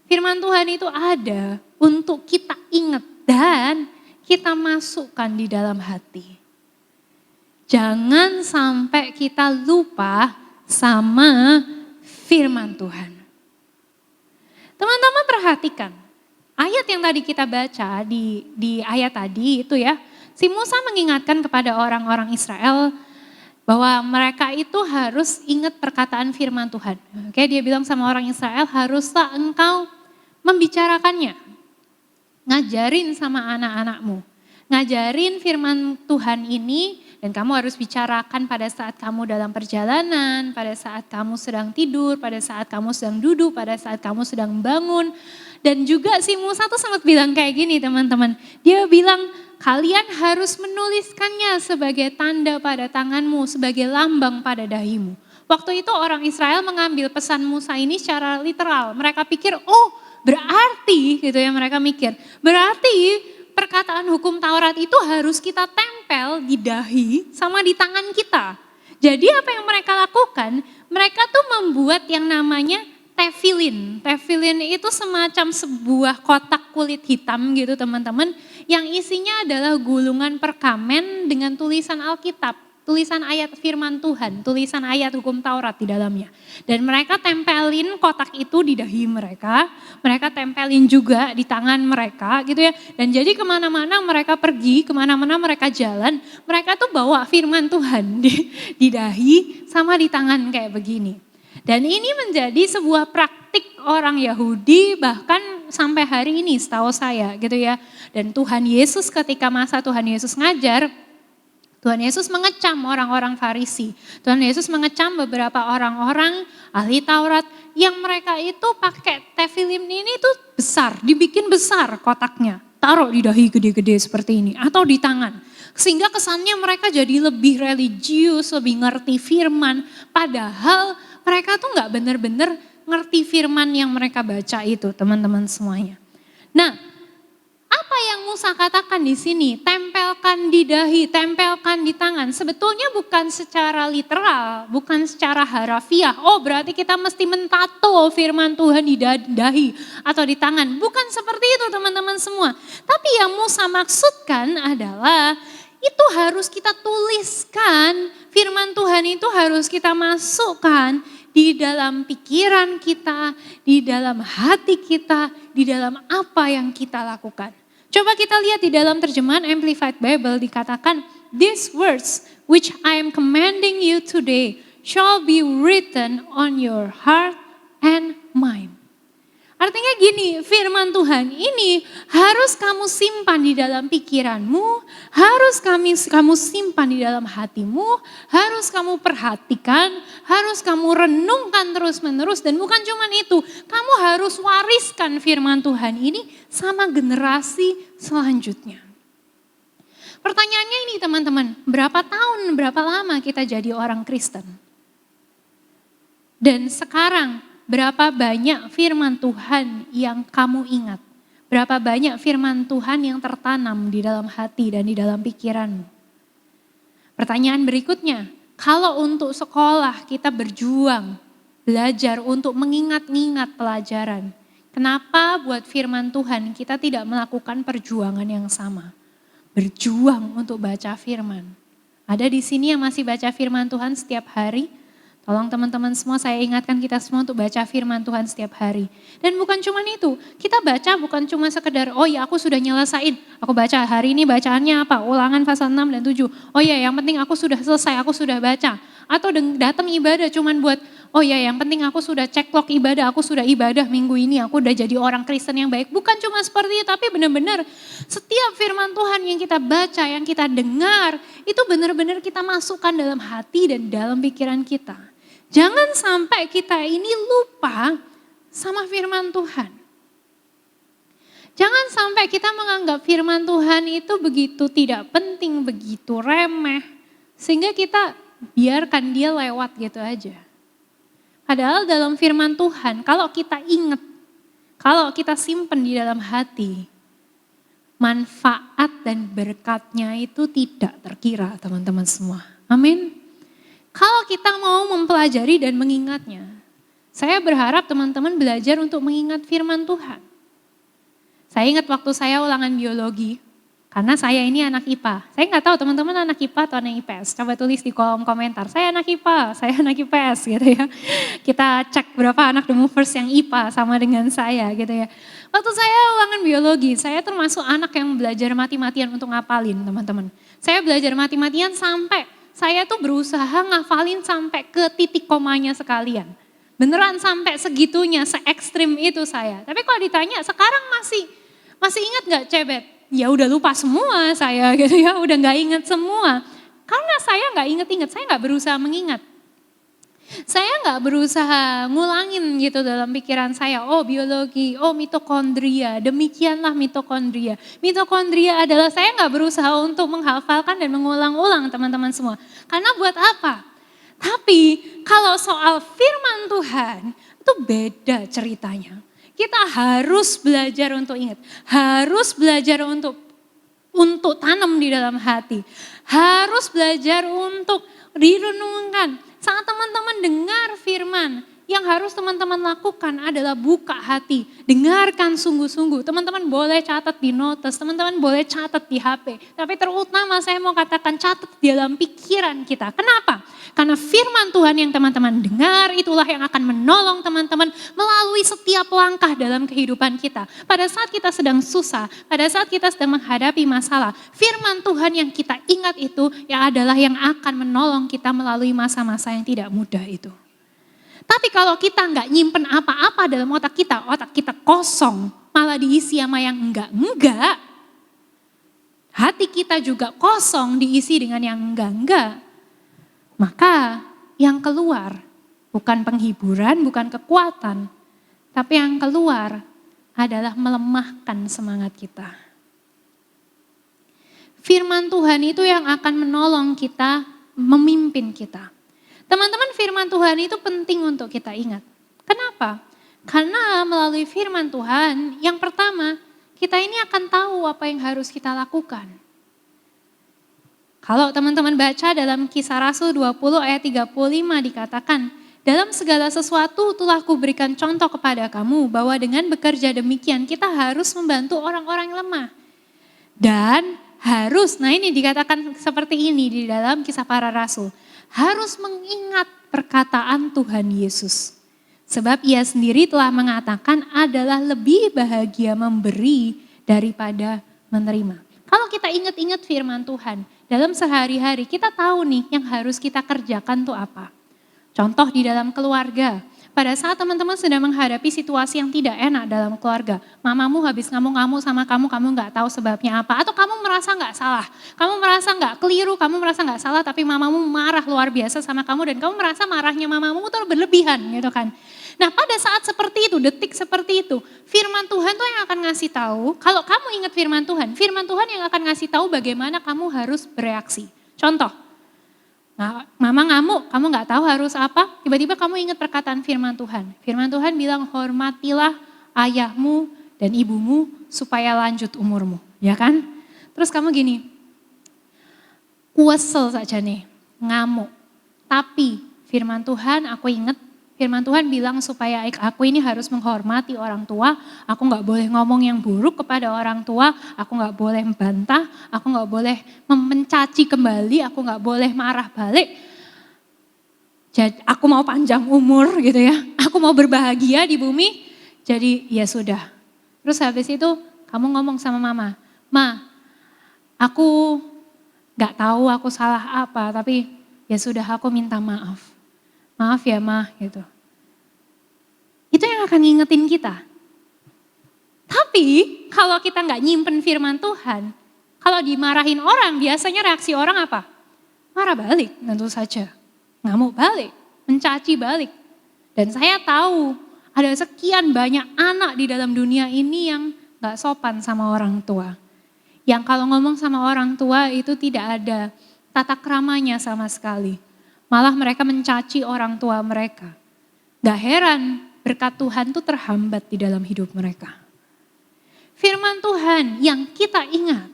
firman Tuhan itu ada untuk kita ingat dan kita masukkan di dalam hati. Jangan sampai kita lupa sama firman Tuhan. Teman-teman perhatikan, ayat yang tadi kita baca di ayat tadi itu ya, si Musa mengingatkan kepada orang-orang Israel, Bahwa mereka itu harus ingat perkataan firman Tuhan. Oke, dia bilang sama orang Israel, haruslah engkau membicarakannya. Ngajarin sama anak-anakmu. Ngajarin firman Tuhan ini dan kamu harus bicarakan pada saat kamu dalam perjalanan, pada saat kamu sedang tidur, pada saat kamu sedang duduk, pada saat kamu sedang bangun. Dan juga si Musa tuh sempat bilang kayak gini teman-teman. Dia bilang kalian harus menuliskannya sebagai tanda pada tanganmu, sebagai lambang pada dahimu. Waktu itu orang Israel mengambil pesan Musa ini secara literal. Mereka pikir, oh berarti gitu ya mereka mikir. Berarti perkataan hukum Taurat itu harus kita tempel di dahi sama di tangan kita. Jadi apa yang mereka lakukan? Mereka tuh membuat yang namanya tefilin. Tefilin itu semacam sebuah kotak kulit hitam gitu teman-teman. Yang isinya adalah gulungan perkamen dengan tulisan Alkitab. Tulisan ayat firman Tuhan, tulisan ayat hukum Taurat di dalamnya. Dan mereka tempelin kotak itu di dahi mereka. Mereka tempelin juga di tangan mereka gitu ya. Dan jadi kemana-mana mereka pergi, kemana-mana mereka jalan. Mereka tuh bawa firman Tuhan di dahi sama di tangan kayak begini. Dan ini menjadi sebuah praktik orang Yahudi bahkan sampai hari ini setahu saya gitu ya. Dan Tuhan Yesus ketika masa Tuhan Yesus ngajar, Tuhan Yesus mengecam orang-orang Farisi. Tuhan Yesus mengecam beberapa orang-orang ahli Taurat yang mereka itu pakai tefilin ini tuh besar, dibikin besar kotaknya. Taruh di dahi gede-gede seperti ini atau di tangan. Sehingga kesannya mereka jadi lebih religius, lebih ngerti firman. Padahal mereka tuh gak benar-benar ngerti firman yang mereka baca itu teman-teman semuanya. Nah, apa yang Musa katakan di sini? Tempelkan di dahi, tempelkan di tangan. Sebetulnya bukan secara literal, bukan secara harafiah. Oh berarti kita mesti mentato firman Tuhan di dahi atau di tangan. Bukan seperti itu teman-teman semua. Tapi yang Musa maksudkan adalah itu harus kita tuliskan. Firman Tuhan itu harus kita masukkan di dalam pikiran kita, di dalam hati kita, di dalam apa yang kita lakukan. Coba kita lihat di dalam terjemahan Amplified Bible dikatakan, these words which I am commanding you today shall be written on your heart and mind. Artinya gini, firman Tuhan ini harus kamu simpan di dalam pikiranmu, harus kamu simpan di dalam hatimu, harus kamu perhatikan, harus kamu renungkan terus-menerus dan bukan cuma itu, kamu harus wariskan firman Tuhan ini sama generasi selanjutnya. Pertanyaannya ini teman-teman, berapa tahun, berapa lama kita jadi orang Kristen? Dan sekarang berapa banyak firman Tuhan yang kamu ingat? Berapa banyak firman Tuhan yang tertanam di dalam hati dan di dalam pikiranmu? Pertanyaan berikutnya, kalau untuk sekolah kita berjuang, belajar untuk mengingat-ingat pelajaran, kenapa buat firman Tuhan kita tidak melakukan perjuangan yang sama? Berjuang untuk baca firman. Ada di sini yang masih baca firman Tuhan setiap hari? Tolong teman-teman semua saya ingatkan kita semua untuk baca firman Tuhan setiap hari. Dan bukan cuma itu, kita baca bukan cuma sekedar, oh ya aku sudah nyelesain, aku baca hari ini bacaannya apa, ulangan pasal 6 dan 7. Oh ya yang penting aku sudah selesai, aku sudah baca. Atau datang ibadah cuman buat, oh ya yang penting aku sudah cek log ibadah, aku sudah ibadah minggu ini, aku udah jadi orang Kristen yang baik. Bukan cuma seperti itu, tapi benar-benar setiap firman Tuhan yang kita baca, yang kita dengar, itu benar-benar kita masukkan dalam hati dan dalam pikiran kita. Jangan sampai kita ini lupa sama firman Tuhan. Jangan sampai kita menganggap firman Tuhan itu begitu tidak penting, begitu remeh. Sehingga kita biarkan dia lewat gitu aja. Padahal dalam firman Tuhan, kalau kita ingat, kalau kita simpen di dalam hati, manfaat dan berkatnya itu tidak terkira teman-teman semua. Amin. Kalau kita mau mempelajari dan mengingatnya, saya berharap teman-teman belajar untuk mengingat firman Tuhan. Saya ingat waktu saya ulangan biologi, karena saya ini anak IPA. Saya nggak tahu teman-teman anak IPA atau anak IPS. Coba tulis di kolom komentar, saya anak IPA, saya anak IPS gitu ya. Kita cek berapa anak The Movers yang IPA sama dengan saya gitu ya. Waktu saya ulangan biologi, saya termasuk anak yang belajar mati-matian untuk ngapalin teman-teman. Saya belajar mati-matian sampai saya tuh berusaha ngafalin sampai ke titik komanya sekalian. Beneran sampai segitunya, se-ekstrim itu saya. Tapi kalau ditanya sekarang masih ingat gak Cebet? Ya udah lupa semua saya gitu ya, udah gak ingat semua. Karena saya gak inget-inget, saya gak berusaha mengingat. Saya nggak berusaha ngulangin gitu dalam pikiran saya, oh biologi, oh mitokondria, demikianlah mitokondria. Mitokondria adalah saya nggak berusaha untuk menghafalkan dan mengulang-ulang teman-teman semua. Karena buat apa? Tapi kalau soal firman Tuhan itu beda ceritanya. Kita harus belajar untuk ingat, harus belajar untuk tanam di dalam hati, harus belajar untuk direnungkan. Saat teman-teman dengar firman, yang harus teman-teman lakukan adalah buka hati, dengarkan sungguh-sungguh. Teman-teman boleh catat di notes, teman-teman boleh catat di HP. Tapi terutama saya mau katakan catat di dalam pikiran kita. Kenapa? Karena firman Tuhan yang teman-teman dengar itulah yang akan menolong teman-teman melalui setiap langkah dalam kehidupan kita. Pada saat kita sedang susah, pada saat kita sedang menghadapi masalah, firman Tuhan yang kita ingat itu ya adalah yang akan menolong kita melalui masa-masa yang tidak mudah itu. Tapi kalau kita nggak nyimpen apa-apa dalam otak kita kosong, malah diisi sama yang enggak, hati kita juga kosong diisi dengan yang enggak, maka yang keluar bukan penghiburan, bukan kekuatan, tapi yang keluar adalah melemahkan semangat kita. Firman Tuhan itu yang akan menolong kita, memimpin kita. Teman-teman, firman Tuhan itu penting untuk kita ingat. Kenapa? Karena melalui firman Tuhan, yang pertama, kita ini akan tahu apa yang harus kita lakukan. Kalau teman-teman baca dalam Kisah Rasul 20 ayat 35 dikatakan, dalam segala sesuatu telah kuberikan contoh kepada kamu bahwa dengan bekerja demikian kita harus membantu orang-orang yang lemah. Dan harus, nah ini dikatakan seperti ini di dalam Kisah Para Rasul. Harus mengingat perkataan Tuhan Yesus. Sebab ia sendiri telah mengatakan adalah lebih bahagia memberi daripada menerima. Kalau kita ingat-ingat firman Tuhan, dalam sehari-hari kita tahu nih yang harus kita kerjakan tuh apa. Contoh di dalam keluarga, pada saat teman-teman sedang menghadapi situasi yang tidak enak dalam keluarga, mamamu habis ngamuk-ngamuk sama kamu nggak tahu sebabnya apa, atau kamu merasa nggak salah, kamu merasa nggak keliru, kamu merasa nggak salah, tapi mamamu marah luar biasa sama kamu dan kamu merasa marahnya mamamu itu berlebihan gitu kan. Nah pada saat seperti itu, detik seperti itu, firman Tuhan tuh yang akan ngasih tahu, kalau kamu ingat firman Tuhan yang akan ngasih tahu bagaimana kamu harus bereaksi. Contoh, nah, mama ngamuk, kamu nggak tahu harus apa, tiba-tiba kamu ingat perkataan firman Tuhan. Firman Tuhan bilang hormatilah ayahmu dan ibumu supaya lanjut umurmu, ya kan? Terus kamu gini, kuesel saja nih, ngamuk. Tapi firman Tuhan aku ingat, firman Tuhan bilang supaya aku ini harus menghormati orang tua, aku nggak boleh ngomong yang buruk kepada orang tua, aku nggak boleh membantah, aku nggak boleh mencaci kembali, aku nggak boleh marah balik. Jadi aku mau panjang umur gitu ya, aku mau berbahagia di bumi, jadi ya sudah. Terus habis itu kamu ngomong sama mama, Ma, aku nggak tahu aku salah apa, tapi ya sudah aku minta maaf. Maaf ya Ma gitu. Itu yang akan ngingetin kita. Tapi kalau kita nggak nyimpen firman Tuhan, kalau dimarahin orang biasanya reaksi orang apa? Marah balik tentu saja. Ngamuk balik, mencaci balik. Dan saya tahu ada sekian banyak anak di dalam dunia ini yang nggak sopan sama orang tua. Yang kalau ngomong sama orang tua itu tidak ada tata kramanya sama sekali. Malah mereka mencaci orang tua mereka. Gak heran berkat Tuhan itu terhambat di dalam hidup mereka. Firman Tuhan yang kita ingat,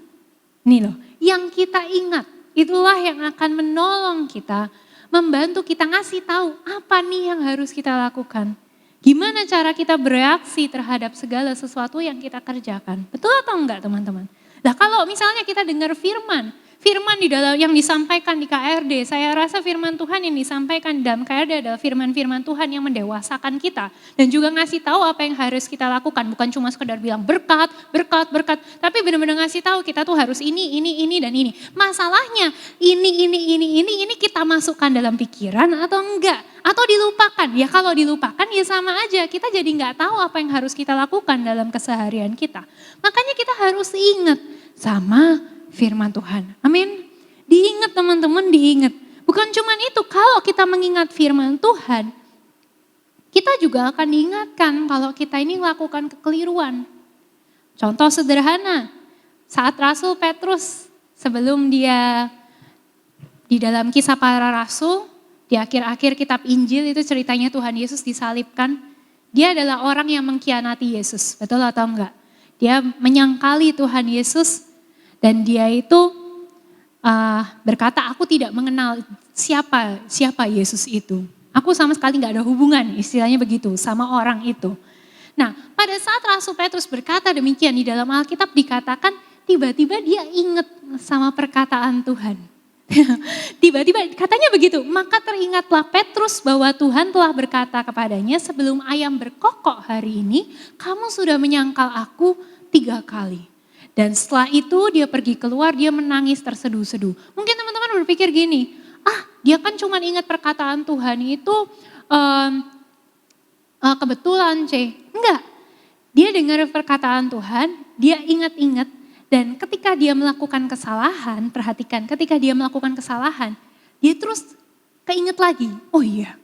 nih loh, yang kita ingat, itulah yang akan menolong kita, membantu kita ngasih tahu apa nih yang harus kita lakukan. Gimana cara kita bereaksi terhadap segala sesuatu yang kita kerjakan. Betul atau enggak teman-teman? Nah kalau misalnya kita dengar firman, Firman di dalam yang disampaikan di KRD, saya rasa firman Tuhan yang disampaikan dalam KRD adalah firman-firman Tuhan yang mendewasakan kita. Dan juga ngasih tahu apa yang harus kita lakukan. Bukan cuma sekedar bilang berkat, berkat, berkat. Tapi benar-benar ngasih tahu kita tuh harus ini, dan ini. Masalahnya ini kita masukkan dalam pikiran atau enggak. Atau dilupakan. Ya kalau dilupakan ya sama aja. Kita jadi nggak tahu apa yang harus kita lakukan dalam keseharian kita. Makanya kita harus ingat sama firman Tuhan. Amin. Diingat teman-teman, diingat. Bukan cuma itu, kalau kita mengingat firman Tuhan, kita juga akan diingatkan kalau kita ini melakukan kekeliruan. Contoh sederhana, saat Rasul Petrus sebelum dia di dalam Kisah Para Rasul, di akhir-akhir kitab Injil itu ceritanya Tuhan Yesus disalibkan. Dia adalah orang yang mengkhianati Yesus, betul atau enggak? Dia menyangkali Tuhan Yesus. Dan dia itu berkata, aku tidak mengenal siapa Yesus itu. Aku sama sekali gak ada hubungan, istilahnya begitu, sama orang itu. Nah, pada saat Rasul Petrus berkata demikian di dalam Alkitab dikatakan, tiba-tiba dia ingat sama perkataan Tuhan. Tiba-tiba katanya begitu, maka teringatlah Petrus bahwa Tuhan telah berkata kepadanya, sebelum ayam berkokok hari ini, kamu sudah menyangkal aku 3 kali. Dan setelah itu dia pergi keluar, dia menangis terseduh-seduh. Mungkin teman-teman berpikir gini, dia kan cuma ingat perkataan Tuhan itu kebetulan Enggak, dia dengar perkataan Tuhan, dia ingat-ingat. Dan ketika dia melakukan kesalahan, perhatikan ketika dia melakukan kesalahan, dia terus keinget lagi. Oh iya,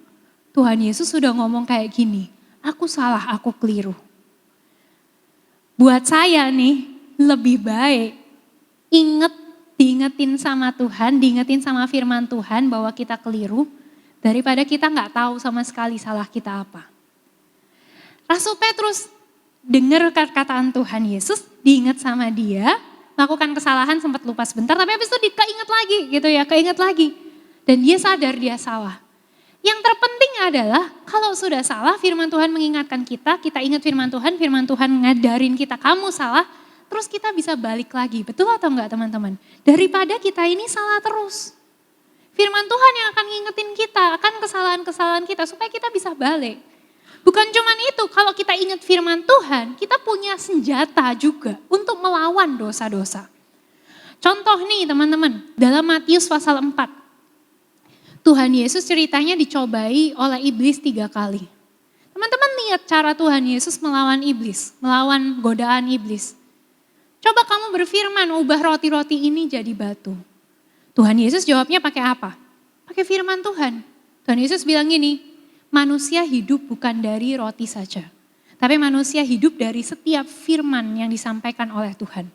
Tuhan Yesus sudah ngomong kayak gini, aku salah, aku keliru. Buat saya nih, lebih baik diingetin sama Tuhan, diingetin sama firman Tuhan bahwa kita keliru, daripada kita nggak tahu sama sekali salah kita apa. Rasul Petrus dengar perkataan Tuhan Yesus, diingat sama dia, melakukan kesalahan sempat lupa sebentar, tapi habis itu keinget lagi gitu ya, keinget lagi. Dan dia sadar dia salah. Yang terpenting adalah kalau sudah salah firman Tuhan mengingatkan kita ingat firman Tuhan ngadarin kita kamu salah, terus kita bisa balik lagi, betul atau enggak teman-teman? Daripada kita ini salah terus. Firman Tuhan yang akan ngingetin kita akan kesalahan-kesalahan kita supaya kita bisa balik. Bukan cuma itu, kalau kita ingat firman Tuhan, kita punya senjata juga untuk melawan dosa-dosa. Contoh nih teman-teman, dalam Matius pasal 4. Tuhan Yesus ceritanya dicobai oleh iblis 3 kali. Teman-teman lihat cara Tuhan Yesus melawan iblis, melawan godaan iblis. Coba kamu berfirman, ubah roti-roti ini jadi batu. Tuhan Yesus jawabnya pakai apa? Pakai firman Tuhan. Tuhan Yesus bilang gini, manusia hidup bukan dari roti saja. Tapi manusia hidup dari setiap firman yang disampaikan oleh Tuhan.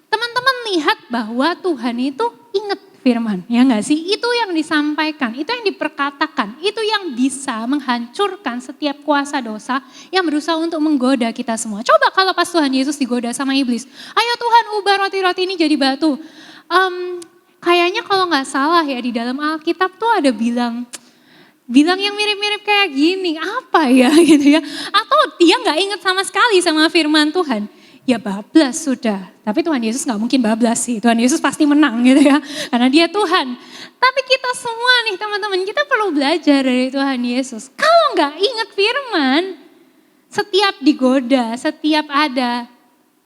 Teman-teman lihat bahwa Tuhan itu ingat firman, ya enggak sih? Itu yang disampaikan, itu yang diperkatakan, itu yang bisa menghancurkan setiap kuasa dosa yang berusaha untuk menggoda kita semua. Coba kalau pas Tuhan Yesus digoda sama iblis, ayo Tuhan ubah roti-roti ini jadi batu. Kayaknya kalau nggak salah ya di dalam Alkitab tuh ada bilang yang mirip-mirip kayak gini, apa ya gitu ya. Atau dia nggak ingat sama sekali sama firman Tuhan. Ya bablas sudah, tapi Tuhan Yesus gak mungkin bablas sih, Tuhan Yesus pasti menang gitu ya, karena dia Tuhan. Tapi kita semua nih teman-teman, kita perlu belajar dari Tuhan Yesus. Kalau gak ingat firman, setiap digoda, setiap ada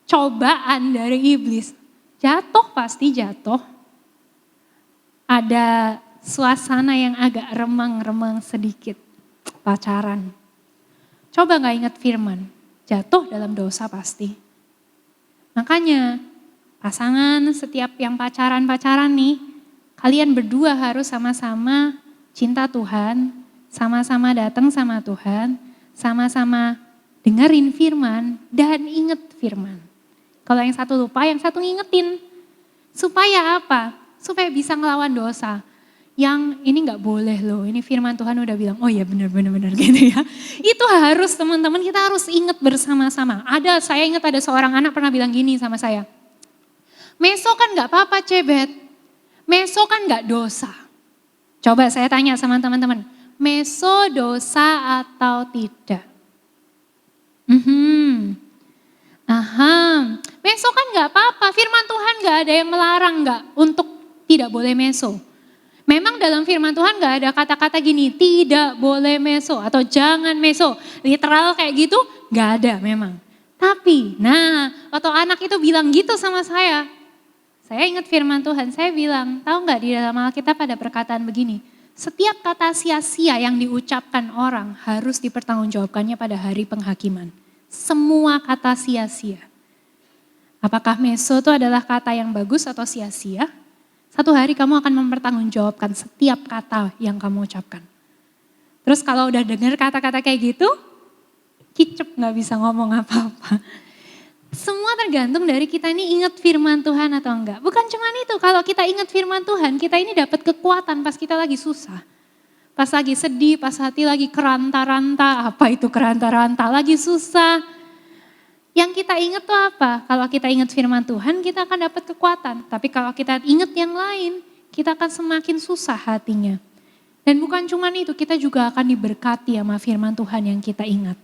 cobaan dari iblis, jatuh pasti jatuh. Ada suasana yang agak remang-remang sedikit, pacaran. Coba gak ingat firman, jatuh dalam dosa pasti. Makanya pasangan setiap yang pacaran nih, kalian berdua harus sama-sama cinta Tuhan, sama-sama datang sama Tuhan, sama-sama dengerin firman dan inget firman. Kalau yang satu lupa, yang satu ngingetin. Supaya apa? Supaya bisa ngelawan dosa. Yang ini gak boleh loh, ini firman Tuhan udah bilang, oh ya benar gitu ya. Itu harus teman-teman, kita harus ingat bersama-sama. Saya ingat ada seorang anak pernah bilang gini sama saya. Meso kan gak apa-apa cebet, meso kan gak dosa. Coba saya tanya sama teman-teman, meso dosa atau tidak? Meso kan gak apa-apa, firman Tuhan gak ada yang melarang gak untuk tidak boleh meso. Memang dalam firman Tuhan gak ada kata-kata gini, tidak boleh meso atau jangan meso. Literal kayak gitu gak ada memang. Tapi waktu anak itu bilang gitu sama saya ingat firman Tuhan, saya bilang, tahu gak di dalam Alkitab ada perkataan begini, setiap kata sia-sia yang diucapkan orang harus dipertanggungjawabkannya pada hari penghakiman. Semua kata sia-sia. Apakah meso itu adalah kata yang bagus atau sia-sia? Satu hari kamu akan mempertanggungjawabkan setiap kata yang kamu ucapkan. Terus kalau udah dengar kata-kata kayak gitu, kicep gak bisa ngomong apa-apa. Semua tergantung dari kita ini ingat firman Tuhan atau enggak. Bukan cuma itu, kalau kita ingat firman Tuhan, kita ini dapat kekuatan pas kita lagi susah. Pas lagi sedih, pas hati lagi keranta-ranta, apa itu keranta-ranta, lagi susah. Yang kita ingat tuh apa? Kalau kita ingat firman Tuhan, kita akan dapat kekuatan. Tapi kalau kita ingat yang lain, kita akan semakin susah hatinya. Dan bukan cuma itu, kita juga akan diberkati sama firman Tuhan yang kita ingat.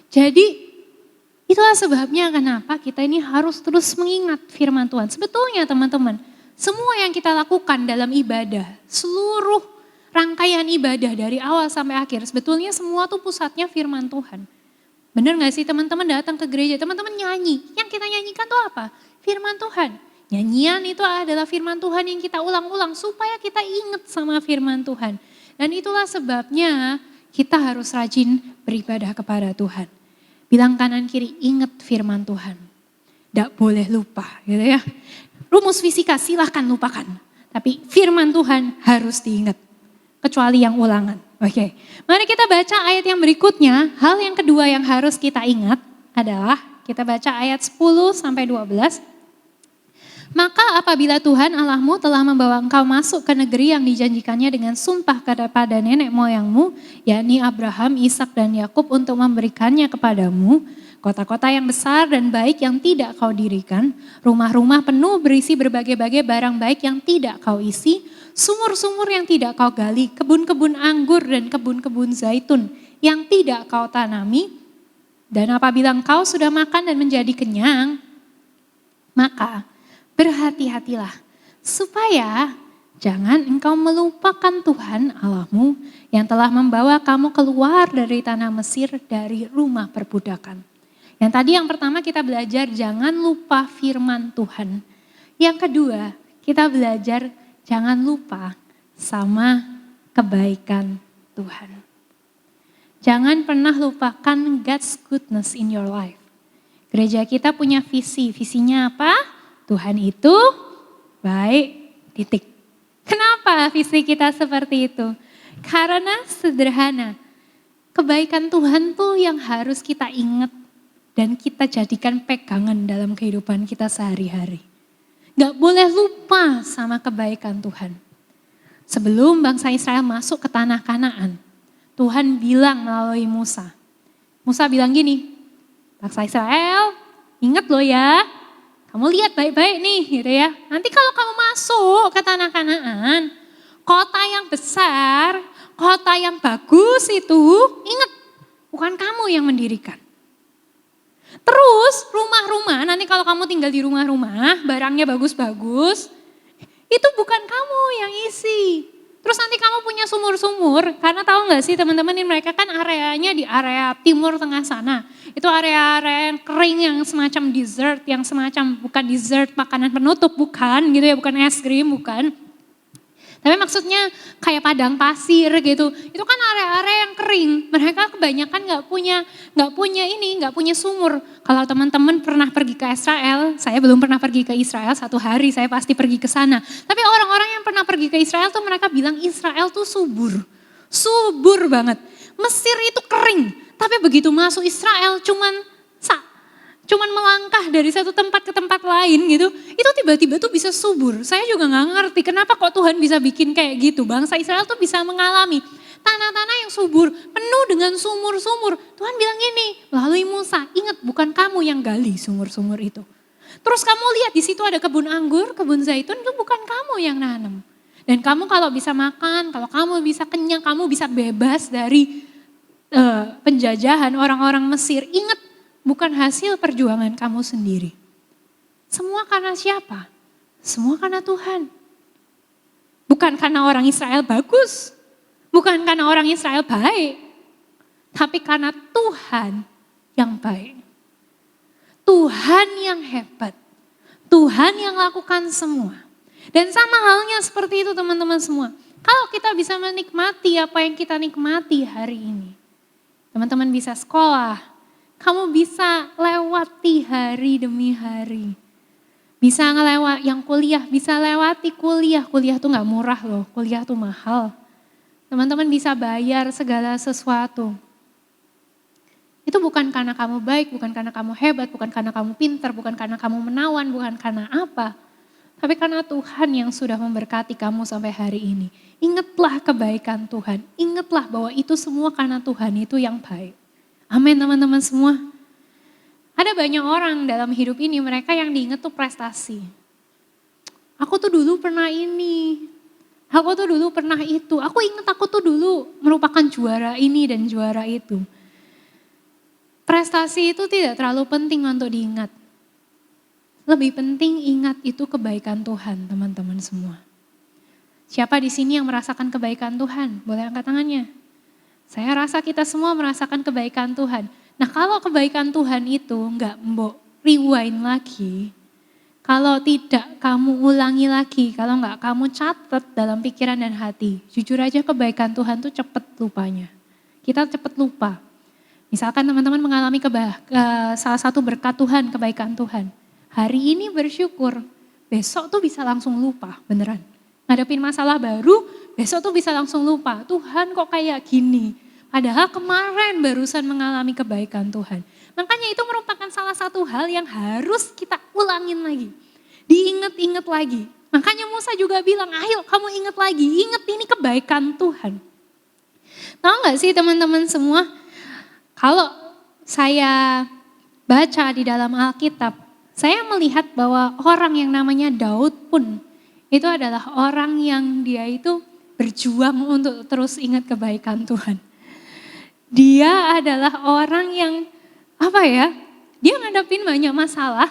Jadi, itulah sebabnya kenapa kita ini harus terus mengingat firman Tuhan. Sebetulnya teman-teman, semua yang kita lakukan dalam ibadah, seluruh rangkaian ibadah dari awal sampai akhir, sebetulnya semua tuh pusatnya firman Tuhan. Benar gak sih teman-teman datang ke gereja, teman-teman nyanyi, yang kita nyanyikan tuh apa? Firman Tuhan. Nyanyian itu adalah firman Tuhan yang kita ulang-ulang supaya kita ingat sama firman Tuhan. Dan itulah sebabnya kita harus rajin beribadah kepada Tuhan. Bilang kanan kiri, ingat firman Tuhan. Tidak boleh lupa gitu ya. Rumus fisika silahkan lupakan. Tapi firman Tuhan harus diingat. Kecuali yang ulangan. Oke, mari kita baca ayat yang berikutnya. Hal yang kedua yang harus kita ingat adalah, kita baca ayat 10 sampai 12. Maka apabila Tuhan Allahmu telah membawa engkau masuk ke negeri yang dijanjikannya dengan sumpah kepada nenek moyangmu, yakni Abraham, Ishak dan Yakub untuk memberikannya kepadamu, kota-kota yang besar dan baik yang tidak kau dirikan, rumah-rumah penuh berisi berbagai-bagai barang baik yang tidak kau isi, sumur-sumur yang tidak kau gali, kebun-kebun anggur dan kebun-kebun zaitun yang tidak kau tanami, dan apabila engkau sudah makan dan menjadi kenyang, maka berhati-hatilah supaya jangan engkau melupakan Tuhan Allahmu yang telah membawa kamu keluar dari tanah Mesir dari rumah perbudakan. Yang tadi yang pertama kita belajar jangan lupa firman Tuhan. Yang kedua kita belajar jangan lupa sama kebaikan Tuhan. Jangan pernah lupakan God's goodness in your life. Gereja kita punya visi, visinya apa? Tuhan itu baik, titik. Kenapa visi kita seperti itu? Karena sederhana, kebaikan Tuhan tuh yang harus kita ingat dan kita jadikan pegangan dalam kehidupan kita sehari-hari. Gak boleh lupa sama kebaikan Tuhan. Sebelum bangsa Israel masuk ke tanah Kanaan, Tuhan bilang melalui Musa. Musa bilang gini, bangsa Israel ingat loh ya, kamu lihat baik-baik nih gitu ya. Nanti kalau kamu masuk ke tanah Kanaan, kota yang besar, kota yang bagus itu, ingat bukan kamu yang mendirikan. Terus rumah-rumah, nanti kalau kamu tinggal di rumah-rumah, barangnya bagus-bagus, itu bukan kamu yang isi. Terus nanti kamu punya sumur-sumur, karena tahu gak sih teman-teman ini mereka kan areanya di area timur tengah sana. Itu area-area yang kering yang semacam dessert, yang semacam bukan dessert makanan penutup, bukan gitu ya, bukan es krim, bukan. Tapi maksudnya kayak padang pasir gitu, itu kan area-area yang kering. Mereka kebanyakan nggak punya sumur. Kalau teman-teman pernah pergi ke Israel, saya belum pernah pergi ke Israel, satu hari saya pasti pergi ke sana. Tapi orang-orang yang pernah pergi ke Israel tuh mereka bilang Israel tuh subur banget. Mesir itu kering, tapi begitu masuk Israel cuman melangkah dari satu tempat ke tempat lain gitu, itu tiba-tiba tuh bisa subur. Saya juga gak ngerti kenapa kok Tuhan bisa bikin kayak gitu. Bangsa Israel tuh bisa mengalami tanah-tanah yang subur, penuh dengan sumur-sumur. Tuhan bilang gini, melalui Musa, ingat bukan kamu yang gali sumur-sumur itu. Terus kamu lihat di situ ada kebun anggur, kebun zaitun, itu bukan kamu yang nanam. Dan kamu kalau bisa makan, kalau kamu bisa kenyang, kamu bisa bebas dari penjajahan orang-orang Mesir. Ingat, bukan hasil perjuangan kamu sendiri. Semua karena siapa? Semua karena Tuhan. Bukan karena orang Israel bagus, bukan karena orang Israel baik, tapi karena Tuhan yang baik. Tuhan yang hebat, Tuhan yang lakukan semua. Dan sama halnya seperti itu teman-teman semua. Kalau kita bisa menikmati apa yang kita nikmati hari ini. Teman-teman bisa sekolah, kamu bisa lewati hari demi hari. Bisa ngelewat yang kuliah, bisa lewati kuliah. Kuliah tuh gak murah loh, kuliah tuh mahal. Teman-teman bisa bayar segala sesuatu. Itu bukan karena kamu baik, bukan karena kamu hebat, bukan karena kamu pintar, bukan karena kamu menawan, bukan karena apa. Tapi karena Tuhan yang sudah memberkati kamu sampai hari ini. Ingatlah kebaikan Tuhan, ingatlah bahwa itu semua karena Tuhan itu yang baik. Amin teman-teman semua. Ada banyak orang dalam hidup ini mereka yang diingat tuh prestasi. Aku tuh dulu pernah ini, aku tuh dulu pernah itu. Aku ingat aku tuh dulu merupakan juara ini dan juara itu. Prestasi itu tidak terlalu penting untuk diingat. Lebih penting ingat itu kebaikan Tuhan, teman-teman semua. Siapa di sini yang merasakan kebaikan Tuhan? Boleh angkat tangannya. Saya rasa kita semua merasakan kebaikan Tuhan. Nah kalau kebaikan Tuhan itu enggak mbok rewind lagi, kalau tidak kamu ulangi lagi, kalau enggak kamu catat dalam pikiran dan hati, jujur aja kebaikan Tuhan tuh cepet lupanya. Kita cepet lupa. Misalkan teman-teman mengalami salah satu berkat Tuhan, kebaikan Tuhan. Hari ini bersyukur, besok tuh bisa langsung lupa, beneran. Ngadepin masalah baru, besok tuh bisa langsung lupa. Tuhan kok kayak gini. Padahal kemarin barusan mengalami kebaikan Tuhan. Makanya itu merupakan salah satu hal yang harus kita ulangin lagi. Diingat-ingat lagi. Makanya Musa juga bilang, ayo kamu ingat lagi, ingat ini kebaikan Tuhan. Tahu gak sih teman-teman semua? Kalau saya baca di dalam Alkitab, saya melihat bahwa orang yang namanya Daud pun itu adalah orang yang dia itu berjuang untuk terus ingat kebaikan Tuhan. Dia adalah orang yang dia ngadepin banyak masalah,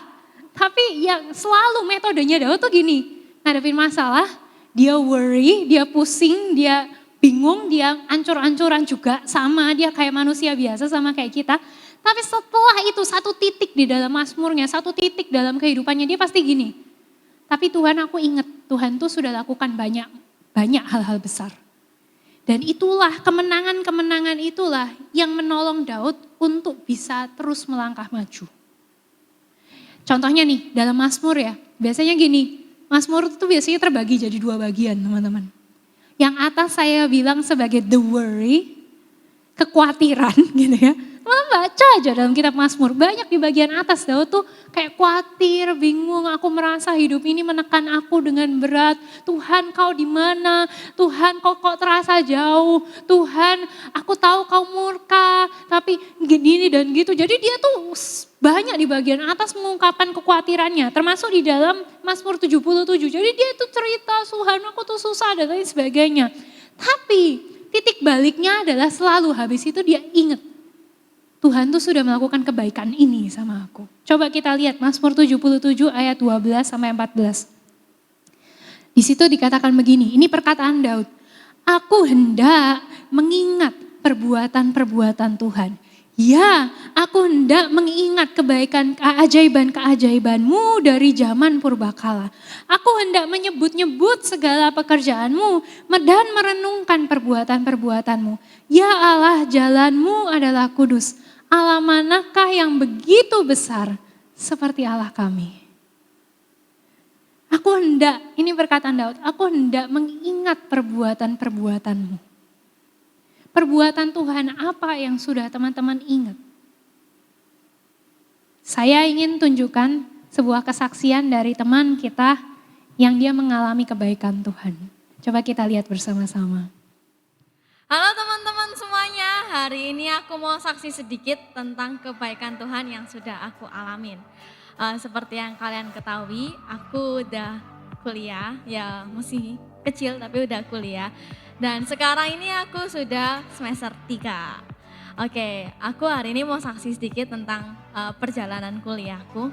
tapi yang selalu metodenya Daud tuh gini, ngadepin masalah, dia worry, dia pusing, dia bingung, dia ancur-ancuran juga sama, dia kayak manusia biasa sama kayak kita. Tapi setelah itu satu titik di dalam mazmurnya, satu titik dalam kehidupannya dia pasti gini. Tapi Tuhan aku ingat, Tuhan tuh sudah lakukan banyak hal-hal besar. Dan itulah kemenangan-kemenangan itulah yang menolong Daud untuk bisa terus melangkah maju. Contohnya nih dalam mazmur ya, biasanya gini, mazmur itu biasanya terbagi jadi 2 bagian teman-teman. Yang atas saya bilang sebagai the worry, kekhawatiran gitu ya. Teman-teman baca aja dalam kitab Mazmur, banyak di bagian atas Daud tuh kayak khawatir, bingung, aku merasa hidup ini menekan aku dengan berat. Tuhan kau di mana? Tuhan kok terasa jauh? Tuhan aku tahu kau murka, tapi gini dan gitu. Jadi dia tuh banyak di bagian atas mengungkapkan kekhawatirannya, termasuk di dalam Mazmur 77. Jadi dia itu cerita, Tuhan aku tuh susah dan lain sebagainya. Tapi titik baliknya adalah selalu habis itu dia ingat, Tuhan tuh sudah melakukan kebaikan ini sama aku. Coba kita lihat Mazmur 77 ayat 12 sampai 14. Di situ dikatakan begini, ini perkataan Daud. Aku hendak mengingat perbuatan-perbuatan Tuhan. Ya, aku hendak mengingat kebaikan keajaiban-keajaibanmu dari zaman purbakala. Aku hendak menyebut-nyebut segala pekerjaanmu dan merenungkan perbuatan-perbuatanmu. Ya Allah, jalanmu adalah kudus. Allah manakah yang begitu besar seperti Allah kami? Aku hendak, ini perkataan Daud, aku hendak mengingat perbuatan-perbuatanmu. Perbuatan Tuhan apa yang sudah teman-teman ingat? Saya ingin tunjukkan sebuah kesaksian dari teman kita yang dia mengalami kebaikan Tuhan. Coba kita lihat bersama-sama. Halo teman-teman semuanya, hari ini aku mau saksi sedikit tentang kebaikan Tuhan yang sudah aku alamin. Seperti yang kalian ketahui, aku udah kuliah, ya masih kecil tapi udah kuliah. Dan sekarang ini aku sudah semester 3. Oke, aku hari ini mau saksi sedikit tentang perjalanan kuliahku.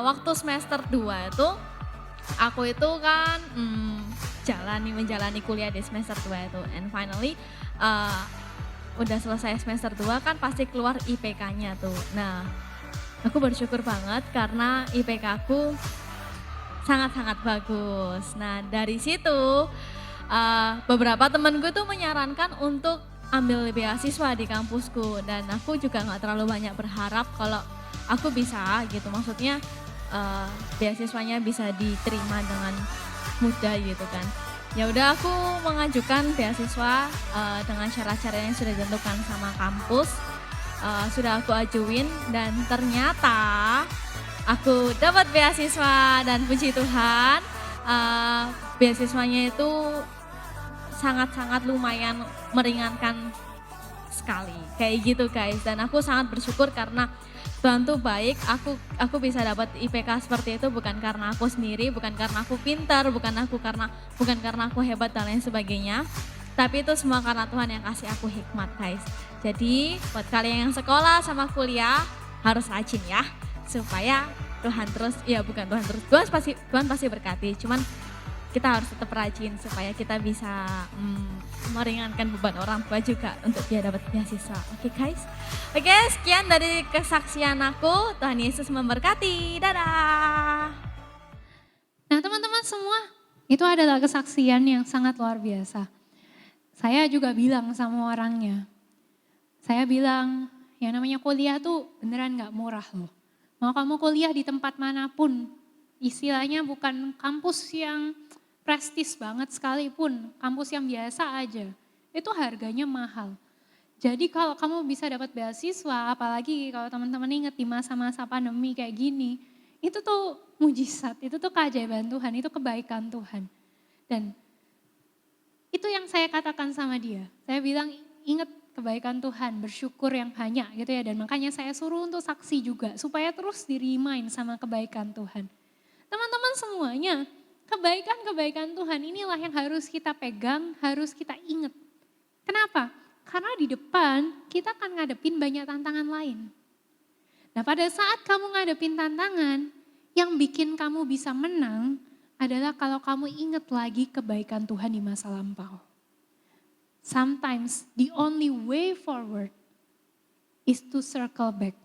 Waktu semester 2 itu, aku itu kan menjalani kuliah di semester 2 itu. And finally, udah selesai semester 2 kan pasti keluar IPK-nya tuh. Nah, aku bersyukur banget karena IPK aku sangat-sangat bagus. Nah, dari situ beberapa temenku tuh menyarankan untuk ambil beasiswa di kampusku dan aku juga nggak terlalu banyak berharap kalau aku bisa gitu, maksudnya beasiswanya bisa diterima dengan mudah gitu kan. Ya udah aku mengajukan beasiswa dengan syarat-syarat yang sudah ditentukan sama kampus, sudah aku ajuin dan ternyata aku dapat beasiswa dan puji Tuhan beasiswanya itu sangat-sangat lumayan meringankan sekali kayak gitu guys, dan aku sangat bersyukur karena Tuhan tuh baik. Aku bisa dapat IPK seperti itu bukan karena aku sendiri, bukan karena aku pintar, bukan karena aku hebat dan lain sebagainya, tapi itu semua karena Tuhan yang kasih aku hikmat guys. Jadi buat kalian yang sekolah sama kuliah harus rajin ya, supaya Tuhan terus, ya bukan Tuhan terus, Tuhan pasti berkati, cuman kita harus tetap rajin supaya kita bisa meringankan beban orang tua juga untuk dia dapat beasiswa. Oke guys, oke sekian dari kesaksian aku. Tuhan Yesus memberkati, dadah. Nah teman-teman semua, itu adalah kesaksian yang sangat luar biasa. Saya juga bilang sama orangnya, saya bilang yang namanya kuliah tuh beneran gak murah loh. Mau kamu kuliah di tempat manapun, istilahnya bukan kampus yang prestis banget sekalipun, kampus yang biasa aja, itu harganya mahal. Jadi kalau kamu bisa dapat beasiswa, apalagi kalau teman-teman ingat di masa-masa pandemi kayak gini, itu tuh mujizat, itu tuh keajaiban Tuhan, itu kebaikan Tuhan. Dan itu yang saya katakan sama dia, saya bilang ingat kebaikan Tuhan, bersyukur yang banyak gitu ya. Dan makanya saya suruh untuk saksi juga, supaya terus di-remind sama kebaikan Tuhan. Teman-teman semuanya, kebaikan-kebaikan Tuhan inilah yang harus kita pegang, harus kita ingat. Kenapa? Karena di depan kita akan ngadepin banyak tantangan lain. Nah pada saat kamu ngadepin tantangan, yang bikin kamu bisa menang adalah kalau kamu ingat lagi kebaikan Tuhan di masa lampau. Sometimes the only way forward is to circle back.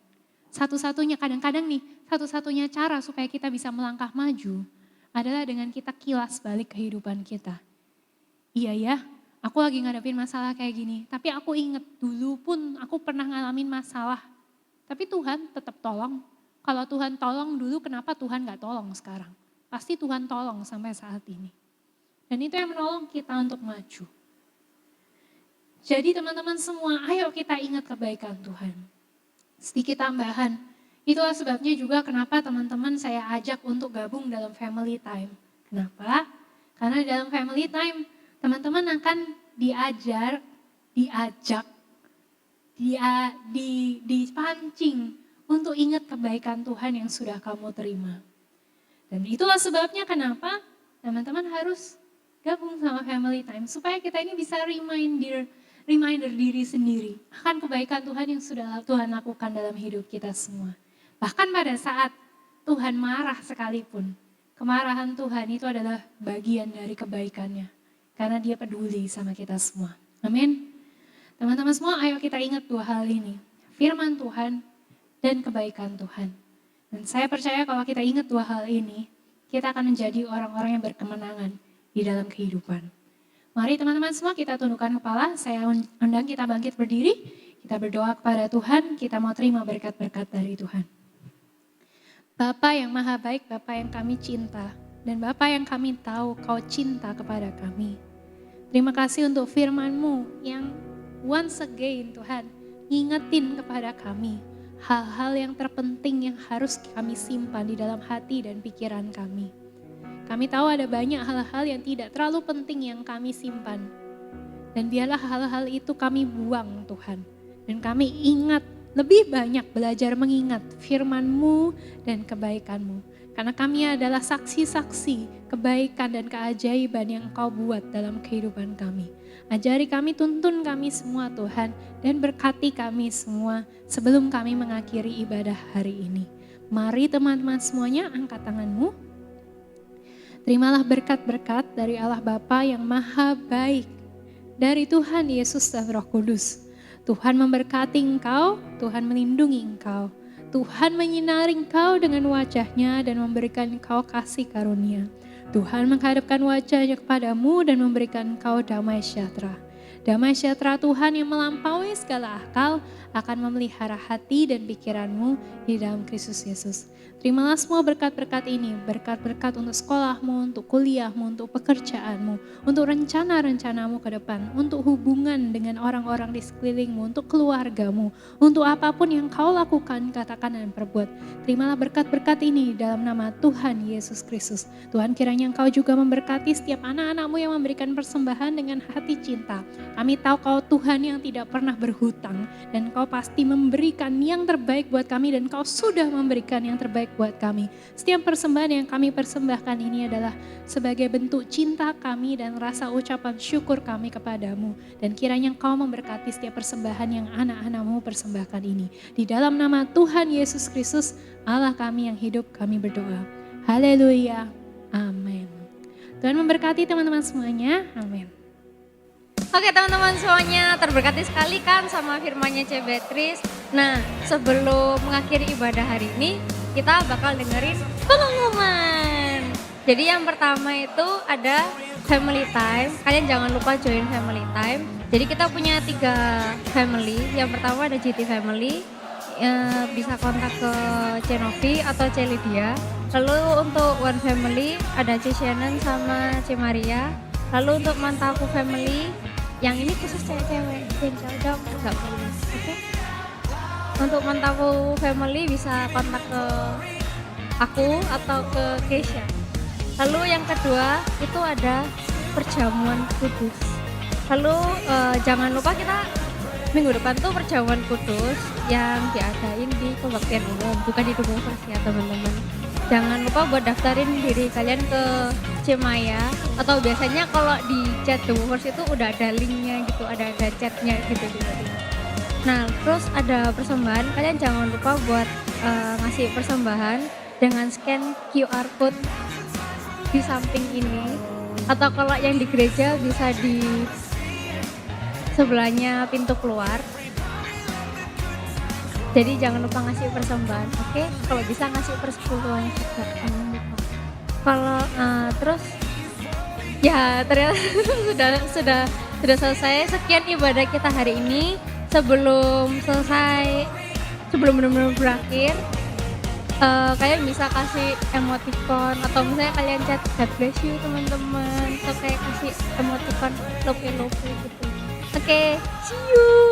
Satu-satunya kadang-kadang nih, satu-satunya cara supaya kita bisa melangkah maju adalah dengan kita kilas balik kehidupan kita. Iya ya, aku lagi ngadepin masalah kayak gini, tapi aku inget dulu pun aku pernah ngalamin masalah. Tapi Tuhan tetap tolong. Kalau Tuhan tolong dulu, kenapa Tuhan gak tolong sekarang? Pasti Tuhan tolong sampai saat ini. Dan itu yang menolong kita untuk maju. Jadi teman-teman semua, ayo kita ingat kebaikan Tuhan. Sedikit tambahan, itulah sebabnya juga kenapa teman-teman saya ajak untuk gabung dalam family time. Kenapa? Karena dalam family time, teman-teman akan diajak, dipancing untuk ingat kebaikan Tuhan yang sudah kamu terima. Dan itulah sebabnya kenapa teman-teman harus gabung sama family time. Supaya kita ini bisa reminder diri sendiri akan kebaikan Tuhan yang sudah Tuhan lakukan dalam hidup kita semua. Bahkan pada saat Tuhan marah sekalipun, kemarahan Tuhan itu adalah bagian dari kebaikannya. Karena dia peduli sama kita semua. Amin. Teman-teman semua, ayo kita ingat dua hal ini. Firman Tuhan dan kebaikan Tuhan. Dan saya percaya kalau kita ingat dua hal ini, kita akan menjadi orang-orang yang berkemenangan di dalam kehidupan. Mari teman-teman semua kita tundukkan kepala, saya undang kita bangkit berdiri, kita berdoa kepada Tuhan, kita mau terima berkat-berkat dari Tuhan. Bapa yang maha baik, Bapa yang kami cinta, dan Bapa yang kami tahu kau cinta kepada kami. Terima kasih untuk firman-Mu yang once again Tuhan, ngingetin kepada kami hal-hal yang terpenting yang harus kami simpan di dalam hati dan pikiran kami. Kami tahu ada banyak hal-hal yang tidak terlalu penting yang kami simpan. Dan biarlah hal-hal itu kami buang Tuhan. Dan kami ingat, lebih banyak belajar mengingat firman-Mu dan kebaikan-Mu. Karena kami adalah saksi-saksi kebaikan dan keajaiban yang Engkau buat dalam kehidupan kami. Ajari kami, tuntun kami semua Tuhan, dan berkati kami semua sebelum kami mengakhiri ibadah hari ini. Mari teman-teman semuanya angkat tanganmu. Terimalah berkat-berkat dari Allah Bapa yang maha baik, dari Tuhan Yesus dan Roh Kudus. Tuhan memberkati engkau, Tuhan melindungi engkau. Tuhan menyinari engkau dengan wajahnya dan memberikan engkau kasih karunia. Tuhan menghadapkan wajahnya kepadamu dan memberikan engkau damai sejahtera. Damai sejahtera Tuhan yang melampaui segala akal akan memelihara hati dan pikiranmu di dalam Kristus Yesus. Terimalah semua berkat-berkat ini, berkat-berkat untuk sekolahmu, untuk kuliahmu, untuk pekerjaanmu, untuk rencana-rencanamu ke depan, untuk hubungan dengan orang-orang di sekelilingmu, untuk keluargamu, untuk apapun yang kau lakukan, katakan dan perbuat. Terimalah berkat-berkat ini dalam nama Tuhan Yesus Kristus. Tuhan, kiranya Engkau juga memberkati setiap anak-anakmu yang memberikan persembahan dengan hati cinta. Kami tahu Kau Tuhan yang tidak pernah berhutang, dan Kau pasti memberikan yang terbaik buat kami, dan Kau sudah memberikan yang terbaik buat kami. Setiap persembahan yang kami persembahkan ini adalah sebagai bentuk cinta kami dan rasa ucapan syukur kami kepadamu. Dan kiranya Engkau memberkati setiap persembahan yang anak-anakmu persembahkan ini. Di dalam nama Tuhan Yesus Kristus, Allah kami yang hidup, kami berdoa. Haleluya. Amin. Tuhan memberkati teman-teman semuanya. Amin. Oke teman-teman semuanya, terberkati sekali kan sama firmannya C. Beatrice. Nah, sebelum mengakhiri ibadah hari ini, kita bakal dengerin pengumuman. Jadi yang pertama itu ada family time. Kalian jangan lupa join family time. Jadi kita punya 3 family. Yang pertama ada GT family. Bisa kontak ke C. Novi atau C. Lydia. Lalu untuk One Family ada C. Shannon sama C. Maria. Lalu untuk Mantaku family, yang ini khusus cewek-cewek, jangan cowok nggak boleh, oke? Untuk Mantaku family bisa kontak ke aku atau ke Keisha. Lalu yang kedua itu ada perjamuan kudus. Lalu jangan lupa kita minggu depan tuh perjamuan kudus yang diadain di kebaktian umum, bukan di Tugu First ya teman-teman. Jangan lupa buat daftarin diri kalian ke Cemaya, atau biasanya kalau di chat Tugu First itu udah ada linknya gitu, ada chatnya gitu. Nah terus ada persembahan, kalian jangan lupa buat ngasih persembahan dengan scan QR code di samping ini, atau kalau yang di gereja bisa di sebelahnya pintu keluar. Jadi jangan lupa ngasih persembahan, oke? Kalau bisa ngasih persepuluhan juga, jangan lupa. Kalau terus ya ternyata sudah selesai sekian ibadah kita hari ini. Sebelum benar-benar berakhir, kalian bisa kasih emoticon atau misalnya kalian chat God bless you teman-teman, atau kayak kasih emoticon love gitu. Oke, see you.